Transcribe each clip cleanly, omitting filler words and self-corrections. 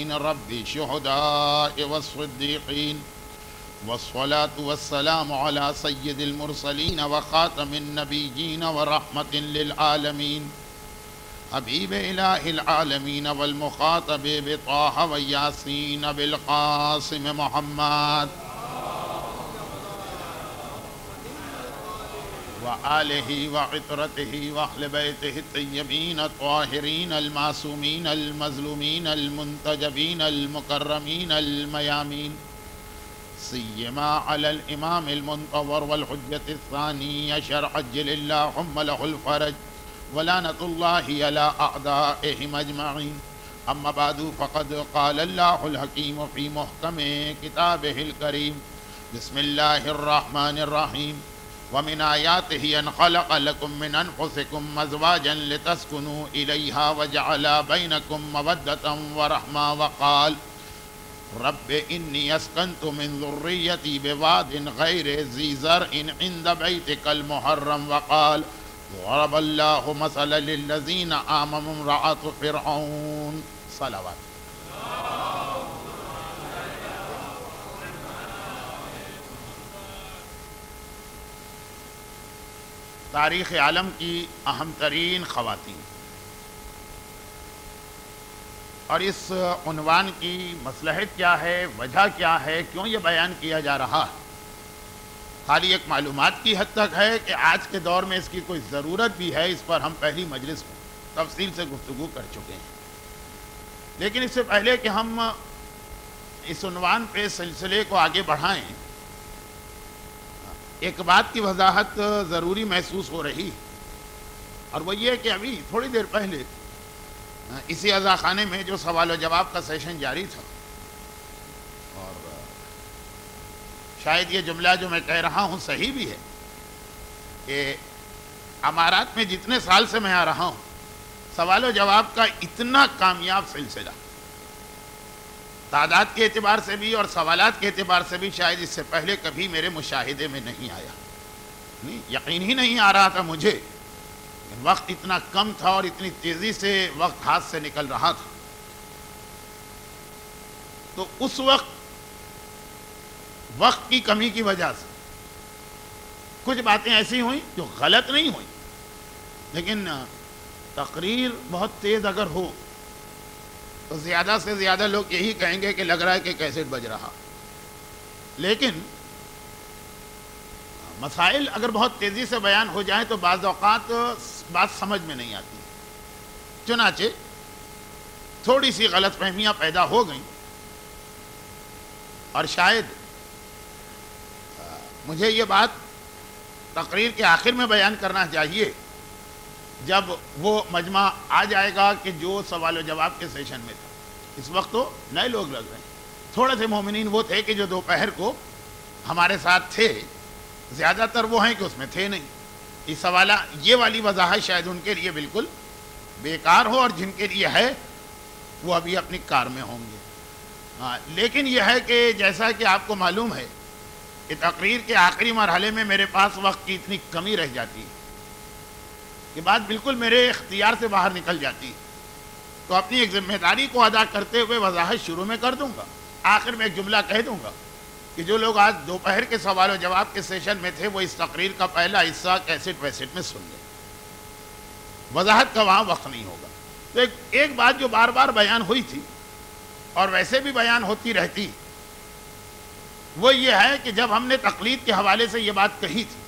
عند ربي الشهداء والصديقين والصلاة والسلام على سيد المرسلين وخاتم النبيين ورحمة للعالمين حبيب إله العالمين والمخاطب بطه وياسين بالقاسم محمد وآله وعطرته وأهل بيته الطيبين الطاهرين المعصومين المظلومين المنتجبين المكرمين الميامين سيما على الإمام المنتظر والحجة الثاني عشر عجل اللهم له الفرج ولعنة الله على أعدائهم أجمعين. أما بعد فقد قال الله الحكيم في محكم كتابه الكريم بسم الله الرحمن الرحيم ومن آياته أن خلق لكم من أنفسكم أزواجا لتسكنوا إليها وجعل بينكم مودة ورحمة وقال رب إني أسكنت من ذريتي بواد غير ذي زرع عند بيتك المحرم وقال ضرب الله مثلا للذين آمنوا امرأة فرعون. صلوات. تاریخ عالم کی اہم ترین خواتین، اور اس عنوان کی مصلحت کیا ہے، وجہ کیا ہے، کیوں یہ بیان کیا جا رہا ہے؟ خالی ایک معلومات کی حد تک ہے کہ آج کے دور میں اس کی کوئی ضرورت بھی ہے، اس پر ہم پہلی مجلس میں تفصیل سے گفتگو کر چکے ہیں. لیکن اس سے پہلے کہ ہم اس عنوان پہ سلسلے کو آگے بڑھائیں، ایک بات کی وضاحت ضروری محسوس ہو رہی، اور وہ یہ کہ ابھی تھوڑی دیر پہلے اسی عزا خانے میں جو سوال و جواب کا سیشن جاری تھا، اور شاید یہ جملہ جو میں کہہ رہا ہوں صحیح بھی ہے کہ امارات میں جتنے سال سے میں آ رہا ہوں، سوال و جواب کا اتنا کامیاب سلسلہ تعداد کے اعتبار سے بھی اور سوالات کے اعتبار سے بھی شاید اس سے پہلے کبھی میرے مشاہدے میں نہیں آیا. یقین ہی نہیں آ رہا تھا مجھے، وقت اتنا کم تھا اور اتنی تیزی سے وقت ہاتھ سے نکل رہا تھا. تو اس وقت کی کمی کی وجہ سے کچھ باتیں ایسی ہوئیں جو غلط نہیں ہوئیں، لیکن تقریر بہت تیز اگر ہو تو زیادہ سے زیادہ لوگ یہی کہیں گے کہ لگ رہا ہے کہ کیسٹ بج رہا. لیکن مسائل اگر بہت تیزی سے بیان ہو جائیں تو بعض اوقات بات سمجھ میں نہیں آتی. چنانچہ تھوڑی سی غلط فہمیاں پیدا ہو گئیں، اور شاید مجھے یہ بات تقریر کے آخر میں بیان کرنا چاہیے جب وہ مجمع آ جائے گا کہ جو سوال و جواب کے سیشن میں تھا. اس وقت تو نئے لوگ لگ رہے ہیں، تھوڑے سے مومنین وہ تھے کہ جو دوپہر کو ہمارے ساتھ تھے، زیادہ تر وہ ہیں کہ اس میں تھے نہیں. اس سوالہ یہ والی وضاحت شاید ان کے لیے بالکل بیکار ہو، اور جن کے لیے ہے وہ ابھی اپنی کار میں ہوں گے. لیکن یہ ہے کہ جیسا کہ آپ کو معلوم ہے کہ تقریر کے آخری مرحلے میں میرے پاس وقت کی اتنی کمی رہ جاتی ہے کہ بات بالکل میرے اختیار سے باہر نکل جاتی ہے. تو اپنی ایک ذمہ داری کو ادا کرتے ہوئے وضاحت شروع میں کر دوں گا، آخر میں ایک جملہ کہہ دوں گا کہ جو لوگ آج دوپہر کے سوال و جواب کے سیشن میں تھے وہ اس تقریر کا پہلا حصہ کیسٹ ویسٹ میں سن لیں. وضاحت کا وہاں وقت نہیں ہوگا. تو ایک بات جو بار بار بیان ہوئی تھی اور ویسے بھی بیان ہوتی رہتی، وہ یہ ہے کہ جب ہم نے تقلید کے حوالے سے یہ بات کہی تھی،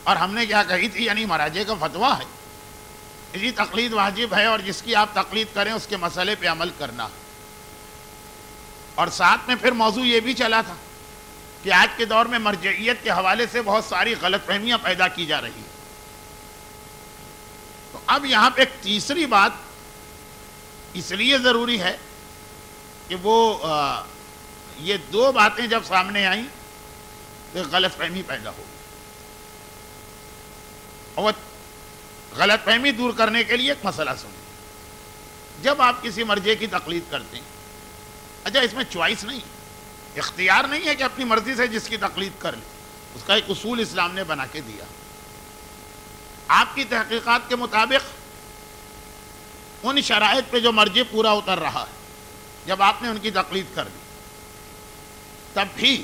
اور ہم نے کیا کہی تھی، یعنی مراجع کا فتویٰ ہے جی تقلید واجب ہے اور جس کی آپ تقلید کریں اس کے مسئلے پہ عمل کرنا. اور ساتھ میں پھر موضوع یہ بھی چلا تھا کہ آج کے دور میں مرجعیت کے حوالے سے بہت ساری غلط فہمیاں پیدا کی جا رہی ہیں. تو اب یہاں پہ ایک تیسری بات اس لیے ضروری ہے کہ وہ یہ دو باتیں جب سامنے آئیں تو غلط فہمی پیدا ہو، اور غلط فہمی دور کرنے کے لیے ایک مسئلہ سنیں. جب آپ کسی مرجع کی تقلید کرتے ہیں، اچھا اس میں چوائس نہیں، اختیار نہیں ہے کہ اپنی مرضی سے جس کی تقلید کر لیں، اس کا ایک اصول اسلام نے بنا کے دیا. آپ کی تحقیقات کے مطابق ان شرائط پہ جو مرجع پورا اتر رہا ہے، جب آپ نے ان کی تقلید کر لی، تب بھی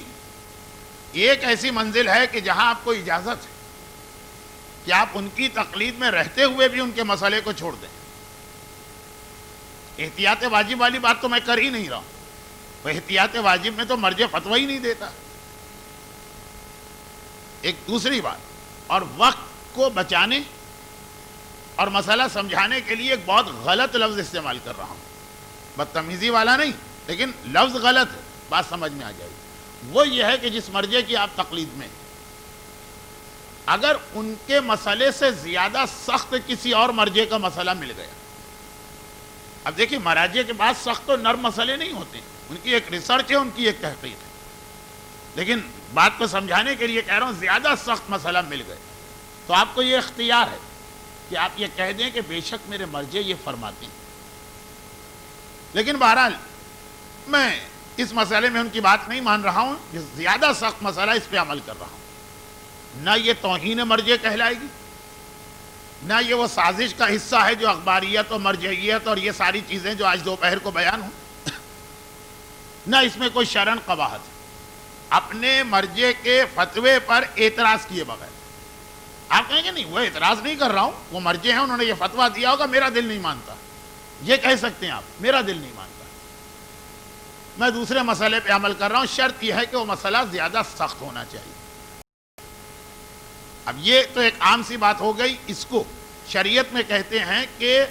ایک ایسی منزل ہے کہ جہاں آپ کو اجازت ہے کہ آپ ان کی تقلید میں رہتے ہوئے بھی ان کے مسئلے کو چھوڑ دیں۔ احتیاط واجب والی بات تو میں کر ہی نہیں رہا ہوں، وہ احتیاط واجب میں تو مرجع فتویٰ ہی نہیں دیتا۔ ایک دوسری بات، اور وقت کو بچانے اور مسئلہ سمجھانے کے لیے ایک بہت غلط لفظ استعمال کر رہا ہوں، بدتمیزی والا نہیں، لیکن لفظ غلط ہے، بات سمجھ میں آ جائے گی۔ وہ یہ ہے کہ جس مرجع کی آپ تقلید میں، اگر ان کے مسئلے سے زیادہ سخت کسی اور مرجع کا مسئلہ مل گیا، اب دیکھیں مراجع کے بعد سخت و نرم مسئلے نہیں ہوتے، ان کی ایک ریسرچ ہے، ان کی ایک تحقیق ہے، لیکن بات کو سمجھانے کے لیے کہہ رہا ہوں زیادہ سخت مسئلہ مل گئے تو آپ کو یہ اختیار ہے کہ آپ یہ کہہ دیں کہ بے شک میرے مرجع یہ فرماتے ہیں، لیکن بہرحال میں اس مسئلے میں ان کی بات نہیں مان رہا ہوں، جو زیادہ سخت مسئلہ اس پہ عمل کر رہا ہوں۔ نہ یہ توہین مرجع کہلائے گی، نہ یہ وہ سازش کا حصہ ہے جو اخباریت اور مرجعیت اور یہ ساری چیزیں جو آج دوپہر کو بیان ہوں، نہ اس میں کوئی شرعن قباحت ہے۔ اپنے مرجع کے فتوے پر اعتراض کیے بغیر آپ کہیں گے نہیں وہ اعتراض نہیں کر رہا ہوں، وہ مرجع ہیں، انہوں نے یہ فتویٰ دیا ہوگا، میرا دل نہیں مانتا، یہ کہہ سکتے ہیں آپ، میرا دل نہیں مانتا، میں دوسرے مسئلے پہ عمل کر رہا ہوں، شرط یہ ہے کہ وہ مسئلہ زیادہ سخت ہونا چاہیے۔ اب یہ تو ایک عام سی بات ہو گئی، اس کو شریعت میں کہتے ہیں کہ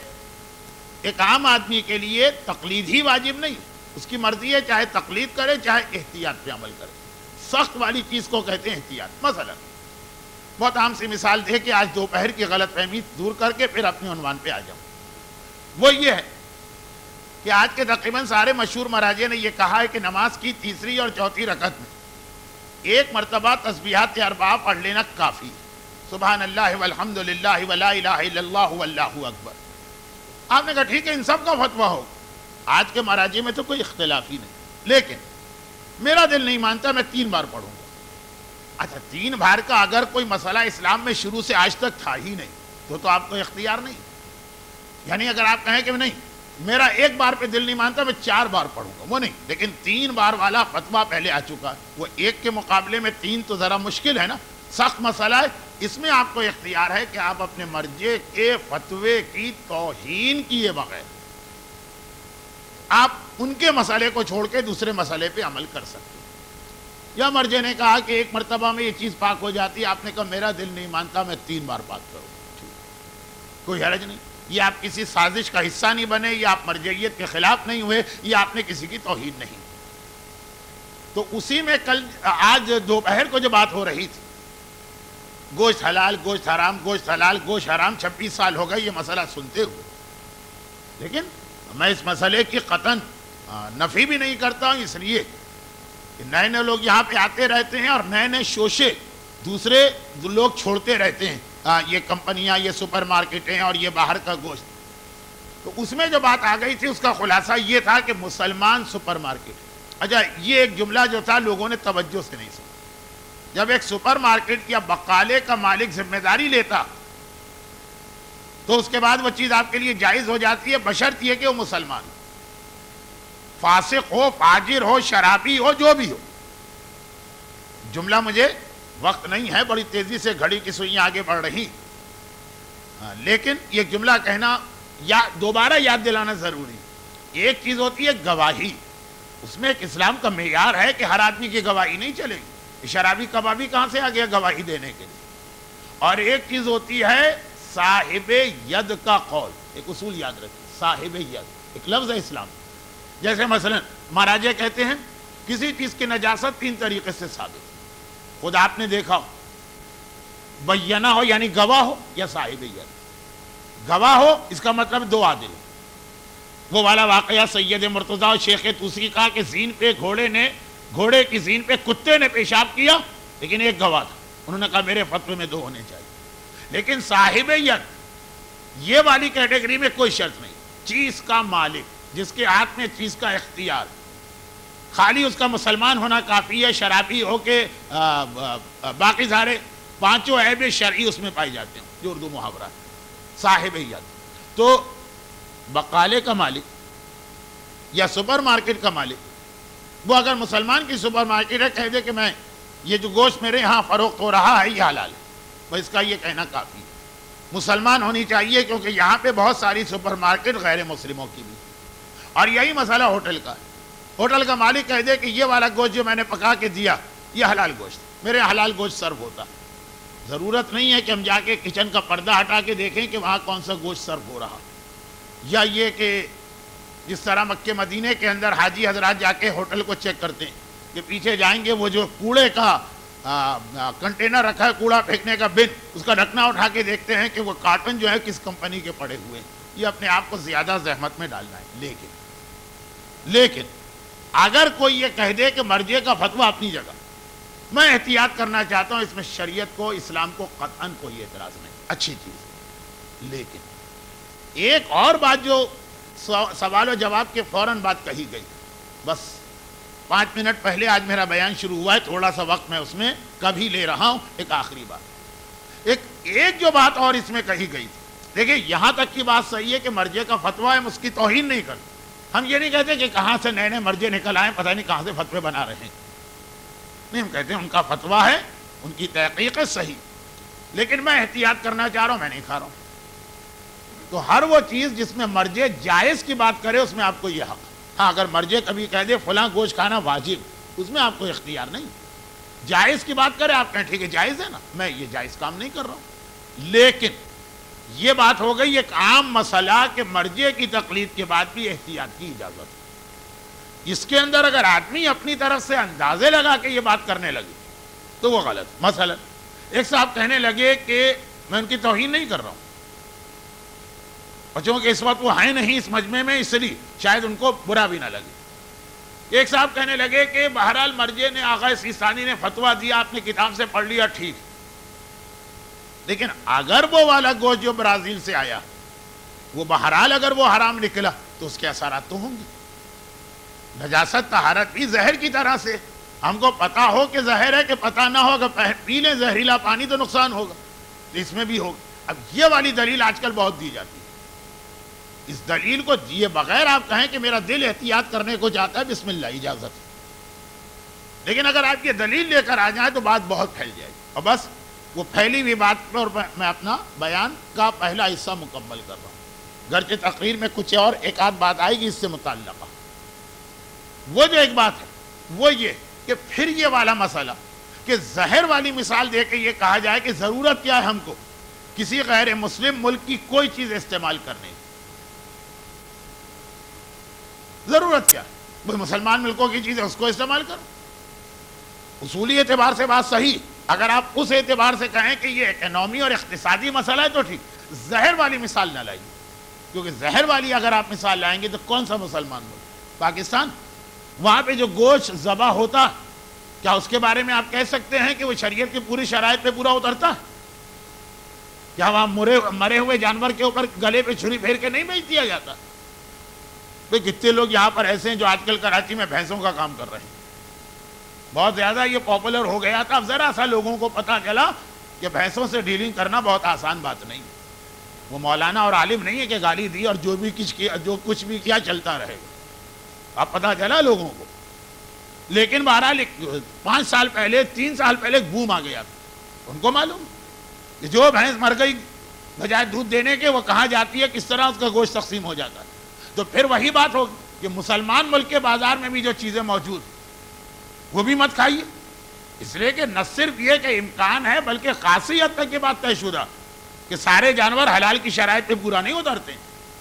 ایک عام آدمی کے لیے تقلید ہی واجب نہیں، اس کی مرضی ہے چاہے تقلید کرے چاہے احتیاط پہ عمل کرے، سخت والی چیز کو کہتے ہیں احتیاط۔ مثلا بہت عام سی مثال دے کہ آج دوپہر کی غلط فہمی دور کر کے پھر اپنے عنوان پہ آ جاؤں، وہ یہ ہے کہ آج کے تقریباً سارے مشہور مراجع نے یہ کہا ہے کہ نماز کی تیسری اور چوتھی رکعت میں ایک مرتبہ تسبیحات اربعہ پڑھ لینا کافی، سبحان اللہ والحمد للہ ولا الہ الا اللہ واللہ اکبر۔ آپ نے کہا ٹھیک ہے، ان سب کا فتویٰ ہو، آج کے مراجع میں تو کوئی اختلاف ہی نہیں، لیکن میرا دل نہیں مانتا، میں 3 بار پڑھوں گا۔ اچھا 3 بار کا اگر کوئی مسئلہ اسلام میں شروع سے آج تک تھا ہی نہیں تو آپ کو اختیار نہیں، یعنی اگر آپ کہیں کہ نہیں میرا 1 بار پہ دل نہیں مانتا میں 4 بار پڑھوں گا، وہ نہیں، لیکن 3 بار والا فتویٰ پہلے آ چکا ہے، وہ 1 کے مقابلے میں 3 تو ذرا مشکل ہے نا، سخت مسئلہ ہے، اس میں آپ کو اختیار ہے کہ آپ اپنے مرجع کے فتوے کی توہین کیے بغیر آپ ان کے مسئلے کو چھوڑ کے دوسرے مسئلے پہ عمل کر سکتے ہیں۔ یا مرجع نے کہا کہ 1 مرتبہ میں یہ چیز پاک ہو جاتی ہے، آپ نے کہا میرا دل نہیں مانتا میں 3 بار پاک کروں گا، کوئی حرج نہیں، یہ آپ کسی سازش کا حصہ نہیں بنے، یہ آپ مرجعیت کے خلاف نہیں ہوئے، یہ آپ نے کسی کی توہین نہیں۔ تو اسی میں آج دوپہر کو جو بات ہو رہی تھی، گوشت حلال گوشت حرام، گوشت حلال گوشت حرام، 26 سال ہو گئے یہ مسئلہ سنتے ہوئے، لیکن میں اس مسئلے کی قطعاً نفی بھی نہیں کرتا ہوں، اس لیے کہ نئے نئے لوگ یہاں پہ آتے رہتے ہیں اور نئے نئے شوشے دوسرے لوگ چھوڑتے رہتے ہیں، یہ کمپنیاں، یہ سپر مارکیٹیں اور یہ باہر کا گوشت، تو اس میں جو بات آ گئی تھی اس کا خلاصہ یہ تھا کہ مسلمان سپر مارکیٹ۔ اچھا یہ ایک جملہ جو تھا لوگوں نے توجہ سے نہیں سنا، جب ایک سپر مارکیٹ یا بقالے کا مالک ذمہ داری لیتا تو اس کے بعد وہ چیز آپ کے لیے جائز ہو جاتی ہے، بشرط یہ کہ وہ مسلمان ہو، فاسق ہو، فاجر ہو، شرابی ہو، جو بھی ہو۔ جملہ مجھے وقت نہیں ہے، بڑی تیزی سے گھڑی کی سوئیاں آگے بڑھ رہی، لیکن یہ جملہ کہنا یا دوبارہ یاد دلانا ضروری۔ ایک چیز ہوتی ہے گواہی، اس میں ایک اسلام کا معیار ہے کہ ہر آدمی کی گواہی نہیں چلے گی، شرابی کبابی کہاں سے آ گیا گواہی دینے کے لیے۔ اور ایک چیز ہوتی ہے صاحب ید کا قول، ایک اصول یاد رکھیں، صاحب ید ایک لفظ ہے اسلام، جیسے مثلا مراجع کہتے ہیں کسی چیز کی نجاست 3 طریقے سے ثابت، خود آپ نے دیکھا ہو، بینہ ہو یعنی گواہ ہو، یا صاحب ید۔ گواہ ہو اس کا مطلب 2 عادل، وہ والا واقعہ سید مرتضیٰ اور شیخ توسی کا کہ زین پہ گھوڑے کی زین پہ کتے نے پیشاب کیا، لیکن ایک گواہ تھا، انہوں نے کہا میرے فتوے میں 2 ہونے چاہیے۔ لیکن صاحب ید یہ والی کیٹیگری میں کوئی شرط نہیں، چیز کا مالک جس کے ہاتھ میں چیز کا اختیار، خالی اس کا مسلمان ہونا کافی ہے، شرابی ہو کے باقی سارے 5 عیب شرعی اس میں پائی جاتے ہیں، جو اردو محاورہ ہے، صاحب ید۔ تو بقالے کا مالک یا سپر مارکیٹ کا مالک، وہ اگر مسلمان کی سپر مارکیٹ ہے کہہ دے کہ میں یہ جو گوشت میرے ہاں فروخت ہو رہا ہے یہ حلال ہے، بس اس کا یہ کہنا کافی ہے۔ مسلمان ہونی چاہیے کیونکہ یہاں پہ بہت ساری سپر مارکیٹ غیر مسلموں کی بھی، اور یہی مسئلہ ہوٹل کا ہے۔ ہوٹل کا مالک کہہ دے کہ یہ والا گوشت جو میں نے پکا کے دیا یہ حلال گوشت، میرے حلال گوشت سرو ہوتا۔ ضرورت نہیں ہے کہ ہم جا کے کچن کا پردہ ہٹا کے دیکھیں کہ وہاں کون سا گوشت سرو ہو رہا، یا یہ کہ جس طرح مکے مدینے کے اندر حاجی حضرات جا کے ہوٹل کو چیک کرتے ہیں کہ پیچھے جائیں گے وہ جو کوڑے کا کنٹینر رکھا ہے کوڑا پھینکنے کا بن، اس کا ڈھکنا اٹھا کے دیکھتے ہیں کہ وہ کارٹن جو ہے کس کمپنی کے پڑے ہوئے ہیں۔ یہ اپنے آپ کو زیادہ زحمت میں ڈالنا ہے۔ لیکن اگر کوئی یہ کہہ دے کہ مرجع کا فتویٰ اپنی جگہ، میں احتیاط کرنا چاہتا ہوں، اس میں شریعت کو اسلام کو قطعاً کوئی اعتراض نہیں، اچھی چیز ہے۔ لیکن ایک اور بات جو سوال و جواب کے فوراً بعد کہی گئی، بس 5 منٹ پہلے آج میرا بیان شروع ہوا ہے، تھوڑا سا وقت میں اس میں کبھی لے رہا ہوں۔ ایک آخری بات، ایک جو بات اور اس میں کہی گئی تھی، دیکھیں یہاں تک کی بات صحیح ہے کہ مرجع کا فتویٰ ہے، ہم اس کی توہین نہیں کرتے۔ ہم یہ نہیں کہتے کہ کہاں سے نئے نئے مرجع نکل آئے، پتہ نہیں کہاں سے فتوے بنا رہے ہیں، نہیں، ہم کہتے ہیں ان کا فتویٰ ہے، ان کی تحقیق ہے صحیح، لیکن میں احتیاط کرنا چاہ رہا ہوں، میں نہیں کھا رہا ہوں۔ تو ہر وہ چیز جس میں مرجع جائز کی بات کرے اس میں آپ کو یہ حق ہے۔ ہاں اگر مرجع کبھی کہہ دے فلاں گوشت کھانا واجب، اس میں آپ کو اختیار نہیں۔ جائز کی بات کرے آپ کہیں ٹھیک ہے جائز ہے نا، میں یہ جائز کام نہیں کر رہا ہوں۔ لیکن یہ بات ہو گئی ایک عام مسئلہ کہ مرجع کی تقلید کے بعد بھی احتیاط کی اجازت ہے۔ اس کے اندر اگر آدمی اپنی طرف سے اندازے لگا کے یہ بات کرنے لگے تو وہ غلط۔ مثلا ایک صاحب کہنے لگے کہ میں ان کی توہین نہیں کر رہا ہوں، بچوں کہ اس وقت وہ ہیں نہیں اس مجمع میں، اس لیے شاید ان کو برا بھی نہ لگے۔ ایک صاحب کہنے لگے کہ بہرحال مرجع نے آغا سیستانی نے فتویٰ دیا، آپ نے کتاب سے پڑھ لیا، ٹھیک، لیکن اگر وہ والا گوشت جو برازیل سے آیا وہ بہرحال اگر وہ حرام نکلا تو اس کے اثرات تو ہوں گے۔ نجاست طہارت بھی زہر کی طرح سے، ہم کو پتا ہو کہ زہر ہے کہ پتا نہ ہو، اگر پی لیں زہریلا پانی تو نقصان ہوگا، تو اس میں بھی ہوگا۔ اب یہ والی دلیل آج کل بہت دی جاتی ہے، اس دلیل کو دیے بغیر آپ کہیں کہ میرا دل احتیاط کرنے کو چاہتا ہے، بسم اللہ اجازت ہے، لیکن اگر آپ یہ دلیل لے کر آ جائیں تو بات بہت پھیل جائے گی۔ اور بس وہ پھیلی ہوئی بات پر میں اپنا بیان کا پہلا حصہ مکمل کر رہا ہوں، گرچہ تقریر میں کچھ اور ایک آدھ بات آئے گی اس سے متعلقہ۔ وہ جو ایک بات ہے وہ یہ کہ پھر یہ والا مسئلہ کہ زہر والی مثال دے کے یہ کہا جائے کہ ضرورت کیا ہے ہم کو کسی غیر مسلم ملک کی کوئی چیز استعمال کرنے کی، ضرورت کیا ہے؟ وہ مسلمان ملکوں کی چیز ہے، اس کو استعمال کرو۔ اصولی اعتبار سے بات صحیح، اگر آپ اس اعتبار سے کہیں کہ یہ اکنامی اور اقتصادی مسئلہ ہے تو ٹھیک، زہر والی مثال نہ لائیے، کیونکہ زہر والی اگر آپ مثال لائیں گے تو کون سا مسلمان ملک؟ پاکستان، وہاں پہ جو گوشت ذبح ہوتا کیا اس کے بارے میں آپ کہہ سکتے ہیں کہ وہ شریعت کی پوری شرائط پہ پورا اترتا ہے؟ کیا وہاں مرے ہوئے جانور کے اوپر گلے پہ چھری پھیر کے نہیں بیچ دیا جاتا؟ بھئی کتنے لوگ یہاں پر ایسے ہیں جو آج کل کراچی میں بھینسوں کا کام کر رہے ہیں، بہت زیادہ یہ پاپولر ہو گیا تھا، اب ذرا سا لوگوں کو پتہ چلا کہ بھینسوں سے ڈیلنگ کرنا بہت آسان بات نہیں ہے۔ وہ مولانا اور عالم نہیں ہے کہ گالی دی اور جو کچھ بھی کیا چلتا رہے گا، اب پتہ چلا لوگوں کو۔ لیکن بہرحال 5 سال پہلے 3 سال پہلے بوم آ گیا تھا، ان کو معلوم کہ جو بھینس مر گئی بجائے دودھ دینے کے وہ کہاں جاتی ہے، کس طرح اس کا گوشت تقسیم ہو جاتا ہے۔ تو پھر وہی بات ہوگی کہ مسلمان ملک کے بازار میں بھی جو چیزیں موجود وہ بھی مت کھائیے، اس لیے کہ نہ صرف یہ کہ امکان ہے بلکہ خاصی حد تک یہ بات طے شدہ کہ سارے جانور حلال کی شرائط پہ پورا نہیں اترتے،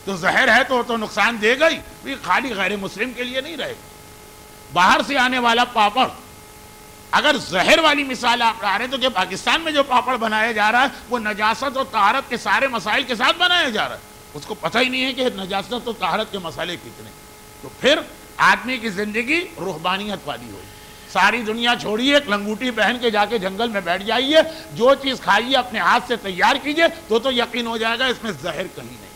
تو زہر ہے تو نقصان دے گا ہی، خالی غیر مسلم کے لیے نہیں رہے گا۔ باہر سے آنے والا پاپڑ، اگر زہر والی مثال آپ آ رہے ہیں تو کہ پاکستان میں جو پاپڑ بنایا جا رہا ہے وہ نجاست اور طہارت کے سارے مسائل کے ساتھ بنایا جا رہا ہے، اس کو پتہ ہی نہیں ہے کہ نجاست اور طہارت کے مسئلے کتنے۔ تو پھر آدمی کی زندگی روحانیت والی ہوئی، ساری دنیا چھوڑیے، ایک لنگوٹی پہن کے جا کے جنگل میں بیٹھ جائیے، جو چیز کھائیے اپنے ہاتھ سے تیار کیجئے تو یقین ہو جائے گا اس میں زہر کہیں نہیں۔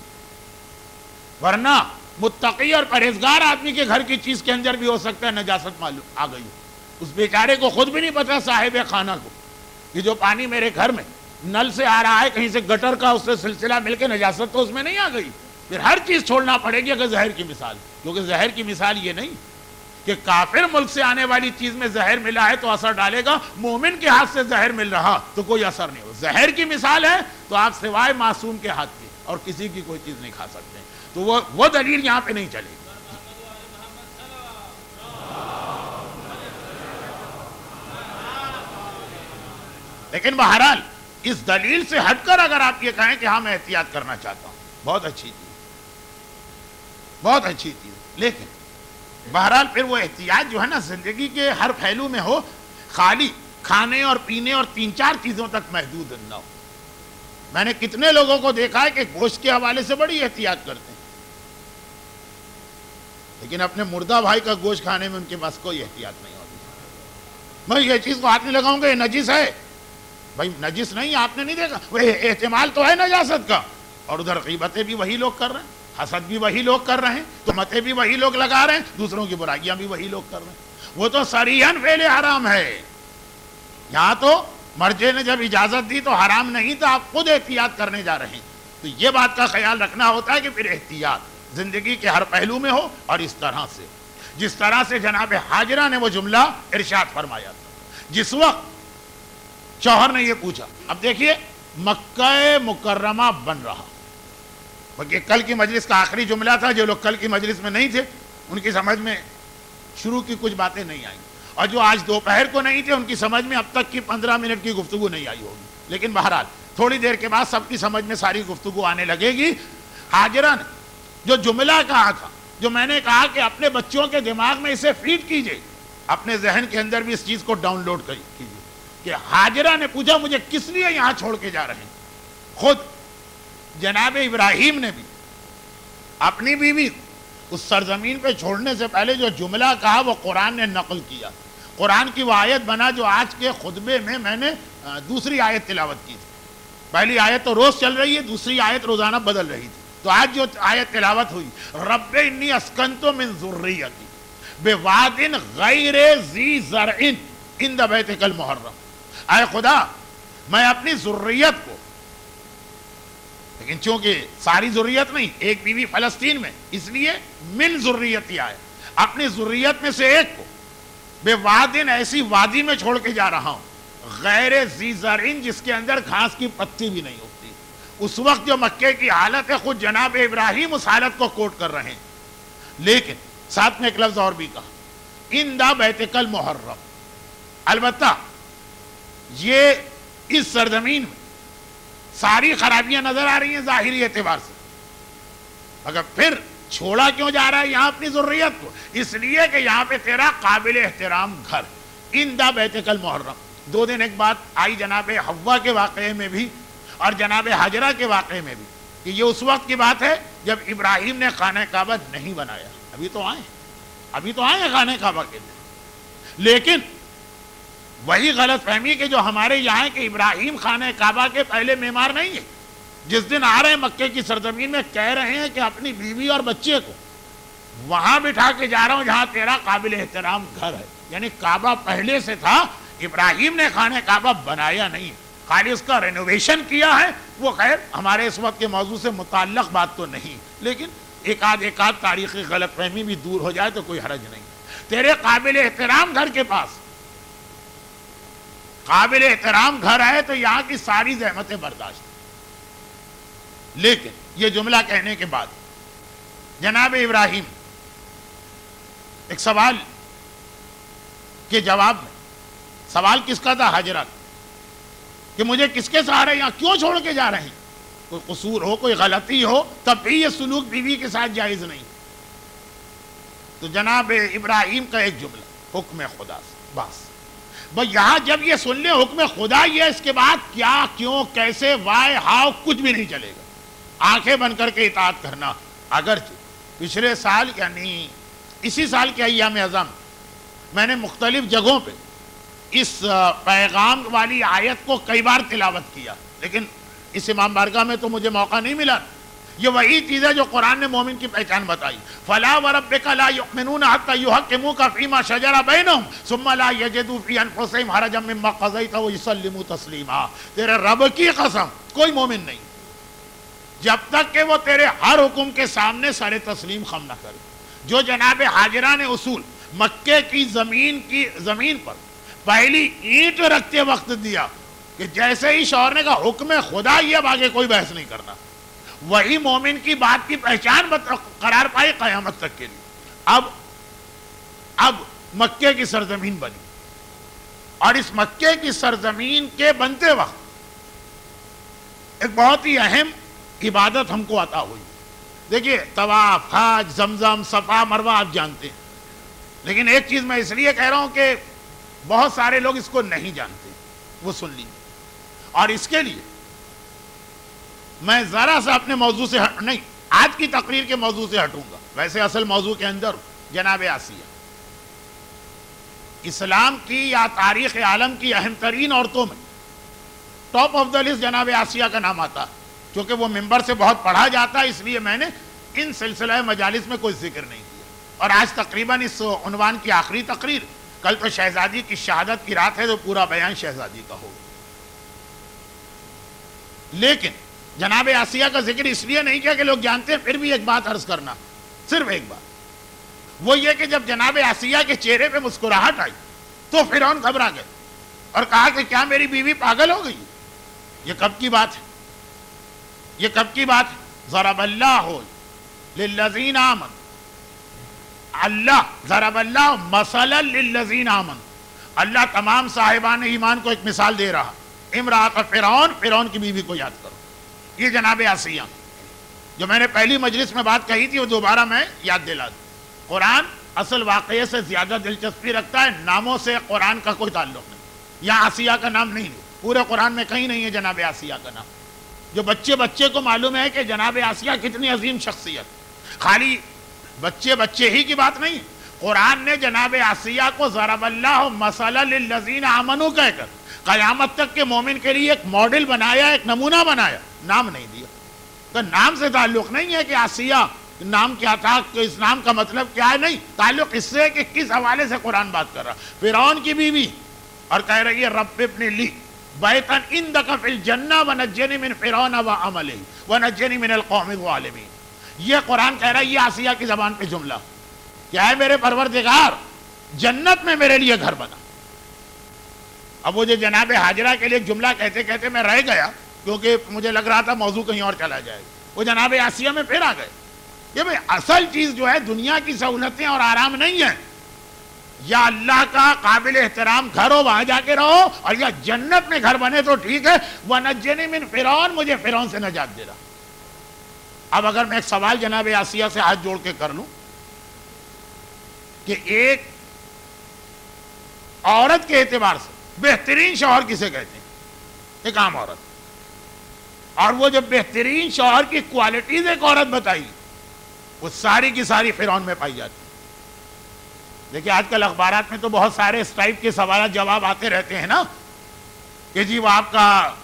ورنہ متقی اور پرہیزگار آدمی کے گھر کی چیز کے اندر بھی ہو سکتا ہے نجاست معلوم آ گئی، اس بیچارے کو خود بھی نہیں پتا صاحب خانہ کو کہ جو پانی میرے گھر میں نل سے آ رہا ہے کہیں سے گٹر کا اس سے سلسلہ مل کے نجاست تو اس میں نہیں آ گئی، پھر ہر چیز چھوڑنا پڑے گی اگر زہر کی مثال، کیونکہ زہر کی مثال یہ نہیں کہ کافر ملک سے آنے والی چیز میں زہر ملا ہے تو اثر ڈالے گا، مومن کے ہاتھ سے زہر مل رہا تو کوئی اثر نہیں ہو. زہر کی مثال ہے تو آپ سوائے معصوم کے ہاتھ کے اور کسی کی کوئی چیز نہیں کھا سکتے، تو وہ دلیل یہاں پہ نہیں چلے گی. لیکن بہرحال اس دلیل سے ہٹ کر اگر آپ یہ کہیں کہ ہاں میں احتیاط کرنا چاہتا ہوں، بہت اچھی چیز، بہت اچھی چیز، لیکن بہرحال پھر وہ احتیاط جو ہے نا زندگی کے ہر پہلو میں ہو، خالی کھانے اور پینے اور 3-4 چیزوں تک محدود نہ ہو. میں نے کتنے لوگوں کو دیکھا ہے کہ گوشت کے حوالے سے بڑی احتیاط کرتے ہیں، لیکن اپنے مردہ بھائی کا گوشت کھانے میں ان کے پاس کوئی احتیاط نہیں ہوتی. میں یہ چیز کو ہاتھ نہیں لگاؤں گا یہ نجس ہے، بھائی نجس نہیں، آپ نے نہیں دیکھا، وہ احتمال تو ہے نجاست کا. اور ادھر غیبتیں بھی وہی لوگ کر رہے ہیں، حسد بھی وہی لوگ کر رہے ہیں، تہمتیں بھی وہی لوگ لگا رہے ہیں، دوسروں کی برائیاں بھی وہی لوگ کر رہے ہیں. وہ تو صریحاً فعل حرام ہے. یہاں تو مرجع نے جب اجازت دی تو حرام نہیں تھا، آپ خود احتیاط کرنے جا رہے ہیں. تو یہ بات کا خیال رکھنا ہوتا ہے کہ پھر احتیاط زندگی کے ہر پہلو میں ہو، اور اس طرح سے جس طرح سے جناب حاجرہ نے وہ جملہ ارشاد فرمایا تھا جس وقت شوہر نے یہ پوچھا. اب دیکھیے مکہ مکرمہ بن رہا، بلکہ کل کی مجلس کا آخری جملہ تھا، جو لوگ کل کی مجلس میں نہیں تھے ان کی سمجھ میں شروع کی کچھ باتیں نہیں آئیں، اور جو آج دوپہر کو نہیں تھے ان کی سمجھ میں اب تک کی 15 منٹ کی گفتگو نہیں آئی ہوگی. لیکن بہرحال تھوڑی دیر کے بعد سب کی سمجھ میں ساری گفتگو آنے لگے گی. حاجرہ نے جو جملہ کہا تھا، جو میں نے کہا کہ اپنے بچوں کے دماغ میں اسے فیڈ کیجئے، اپنے ذہن کے اندر بھی اس چیز کو ڈاؤن لوڈ کیجئے کہ حاجرہ نے پوچھا مجھے کس لیے یہاں چھوڑ کے جا رہے ہیں. خود جناب ابراہیم نے بھی اپنی بیوی اس سرزمین پہ چھوڑنے سے پہلے جو جملہ کہا وہ قرآن نے نقل کیا. قرآن کی وہ آیت بنا جو آج کے خطبے میں نے دوسری آیت تلاوت کی تھی. پہلی آیت تو روز چل رہی ہے، دوسری آیت روزانہ بدل رہی تھی. تو آج جو آیت تلاوت ہوئی، رب انی اسکنت من ذریتی بواد غیر ذی زرع عند بیتک المحرم، اے خدا میں اپنی ذریت کو، لیکن چونکہ ساری ذریت نہیں، ایک بیوی فلسطین میں، اس لیے من ذریتی آئے، اپنی ذریت میں سے ایک کو بے وادن ایسی وادی میں چھوڑ کے جا رہا ہوں، غیر ذی زرع جس کے اندر گھاس کی پتی بھی نہیں ہوتی. اس وقت جو مکے کی حالت ہے خود جناب ابراہیم اس حالت کو کوٹ کر رہے ہیں. لیکن ساتھ میں ایک لفظ اور بھی کہا، عند بیتک المحرم. البتہ یہ اس سرزمین میں ساری خرابیاں نظر آ رہی ہیں ظاہری اعتبار سے، مگر پھر چھوڑا کیوں جا رہا ہے یہاں اپنی ضروریت کو؟ اس لیے کہ یہاں پہ تیرا قابل احترام گھر، عند بیتک المحرم. 2 دن ایک بات آئی جناب حوا کے واقعے میں بھی اور جناب حاجرہ کے واقعے میں بھی کہ یہ اس وقت کی بات ہے جب ابراہیم نے خانہ کعبہ نہیں بنایا. ابھی تو آئے ہیں خانہ کعبہ کے لیے، لیکن وہی غلط فہمی کہ جو ہمارے یہاں ہے کہ ابراہیم خانہ کعبہ کے پہلے معمار نہیں ہے. جس دن آ رہے ہیں مکے کی سرزمین میں کہہ رہے ہیں کہ اپنی بیوی اور بچے کو وہاں بٹھا کے جا رہا ہوں جہاں تیرا قابل احترام گھر ہے. یعنی کعبہ پہلے سے تھا، ابراہیم نے خانہ کعبہ بنایا نہیں، خالی اس کا رینوویشن کیا ہے. وہ خیر ہمارے اس وقت کے موضوع سے متعلق بات تو نہیں، لیکن ایک آدھ تاریخی غلط فہمی بھی دور ہو جائے تو کوئی حرج نہیں. تیرے قابل احترام گھر کے پاس قابل احترام گھر ہے تو یہاں کی ساری زحمتیں برداشت. لیکن یہ جملہ کہنے کے بعد جناب ابراہیم ایک سوال کے جواب میں، سوال کس کا تھا؟ حاجرہ کا، کہ مجھے کس کے سہارے یہاں کیوں چھوڑ کے جا رہے ہیں؟ کوئی قصور ہو، کوئی غلطی ہو، تب بھی یہ سلوک بیوی کے ساتھ جائز نہیں. تو جناب ابراہیم کا ایک جملہ، حکم خدا سے، بس بھائی یہاں جب یہ سن لیں حکم خدا یہ، اس کے بعد کیا کیوں کیسے وائی ہاؤ کچھ بھی نہیں چلے گا. آنکھیں بند کر کے اطاعت کرنا. اگرچہ پچھلے سال یعنی اسی سال کے ایام اعظم میں نے مختلف جگہوں پہ اس پیغام والی آیت کو کئی بار تلاوت کیا، لیکن اس امام بارگاہ میں تو مجھے موقع نہیں ملا. یہ وہی چیز ہے جو قرآن نے مومن کی پہچان بتائی. فلا وربک لا یؤمنون حتی یحکموک فیما شجر بینہم ثم لا یجدوا فی انفسہم حرجا مما قضیت ویسلموا تسلیما. تیرے رب کی قسم کوئی مومن نہیں جب تک کہ وہ تیرے ہر حکم کے سامنے سر تسلیم خم نہ کرے. جو جناب حاجرہ نے اصول مکے کی زمین پر پہلی اینٹ رکھتے وقت دیا کہ جیسے ہی شوہر نے کہا حکم خدا ہی اب آگے کوئی بحث نہیں کرنا, وہی مومن کی بات کی پہچان قرار پائی قیامت تک کے لیے. اب مکے کی سرزمین بنی, اور اس مکے کی سرزمین کے بنتے وقت ایک بہت ہی اہم عبادت ہم کو عطا ہوئی. دیکھیے طواف, حج, زمزم, صفا, مروہ آپ جانتے ہیں, لیکن ایک چیز میں اس لیے کہہ رہا ہوں کہ بہت سارے لوگ اس کو نہیں جانتے, وہ سن لیجیے. اور اس کے لیے میں ذرا سا اپنے موضوع سے نہیں, آج کی تقریر کے موضوع سے ہٹوں گا. ویسے اصل موضوع کے اندر جناب آسیہ اسلام کی یا تاریخ عالم کی اہم ترین عورتوں میں ٹاپ آف دا لسٹ جناب آسیہ کا نام آتا ہے. چونکہ وہ ممبر سے بہت پڑھا جاتا ہے, اس لیے میں نے ان سلسلہ مجالس میں کوئی ذکر نہیں کیا. اور آج تقریباً اس عنوان کی آخری تقریر, کل تو شہزادی کی شہادت کی رات ہے تو پورا بیان شہزادی کا ہوگا. لیکن جناب آسیہ کا ذکر اس لیے نہیں کیا کہ لوگ جانتے ہیں, پھر بھی ایک بات عرض کرنا, صرف ایک بات, وہ یہ کہ جب جناب آسیہ کے چہرے پہ مسکراہٹ آئی تو فرعون گھبرا گئے اور کہا کہ کیا میری بیوی پاگل ہو گئی؟ یہ کب کی بات ہے؟ یہ کب کی بات ہے؟ ضرب اللہ للذین آمنوا, اللہ ضرب اللہ مثلا للذین آمنوا, اللہ تمام صاحبان ایمان کو ایک مثال دے رہا. امرأۃ فرعون کی بیوی کو یاد کرو. یہ جناب آسیہ جو میں نے پہلی مجلس میں بات کہی تھی وہ دوبارہ میں یاد دلا دوں. قرآن اصل واقعے سے زیادہ دلچسپی رکھتا ہے, ناموں سے قرآن کا کوئی تعلق نہیں. یہاں آسیہ کا نام نہیں ہے, پورے قرآن میں کہیں نہیں ہے جناب آسیہ کا نام. جو بچے کو معلوم ہے کہ جناب آسیہ کتنی عظیم شخصیت, خالی بچے ہی کی بات نہیں, قرآن نے جناب آسیہ کو ضرب اللہ مثلا للذین آمنوا کہہ کر قیامت تک کے مومن کے لیے ایک ماڈل بنایا, ایک نمونہ بنایا, نام نہیں دیا. تو نام سے تعلق نہیں ہے کہ آسیہ نام کیا تھا, اس نام کا مطلب کیا ہے, نہیں, تعلق اس سے کہ کس حوالے سے قرآن بات کر رہا. فرعون کی بیوی اور کہہ رہی ہے رب ابن لی بیتا عندک فی الجنہ ونجنی من فرعون وعملہ ونجنی من القوم الظالمین. یہ قرآن کہہ رہا ہے, یہ آسیہ کی زبان پہ جملہ کیا ہے, میرے پروردگار جنت میں میرے لیے گھر بنا. اب وہ جو جناب حاجرہ کے لیے ایک جملہ کہتے کہتے میں رہ گیا کیونکہ مجھے لگ رہا تھا موضوع کہیں اور چلا جائے, وہ جناب آسیہ میں پھر آ گئے. یہ بھئی اصل چیز جو ہے دنیا کی سہولتیں اور آرام نہیں ہے, یا اللہ کا قابل احترام گھر ہو وہاں جا کے رہو, اور یا جنت میں گھر بنے تو ٹھیک ہے. وَنَجِّنِي مِن فِرْعَوْنَ, مجھے فرعون سے نجات دے رہا. اب اگر میں ایک سوال جناب آسیہ سے ہاتھ جوڑ کے کر لوں کہ ایک عورت کے اعتبار سے بہترین شوہر کسے کہتے ہیں؟ ایک عام عورت. اور وہ جو بہترین شوہر کی کوالٹیز ایک عورت بتائی وہ ساری کی ساری فرعون میں پائی جاتی. دیکھیں آج کل اخبارات میں تو بہت سارے اس ٹائپ کے سوالات جواب آتے رہتے ہیں نا, کہ جی وہ آپ کا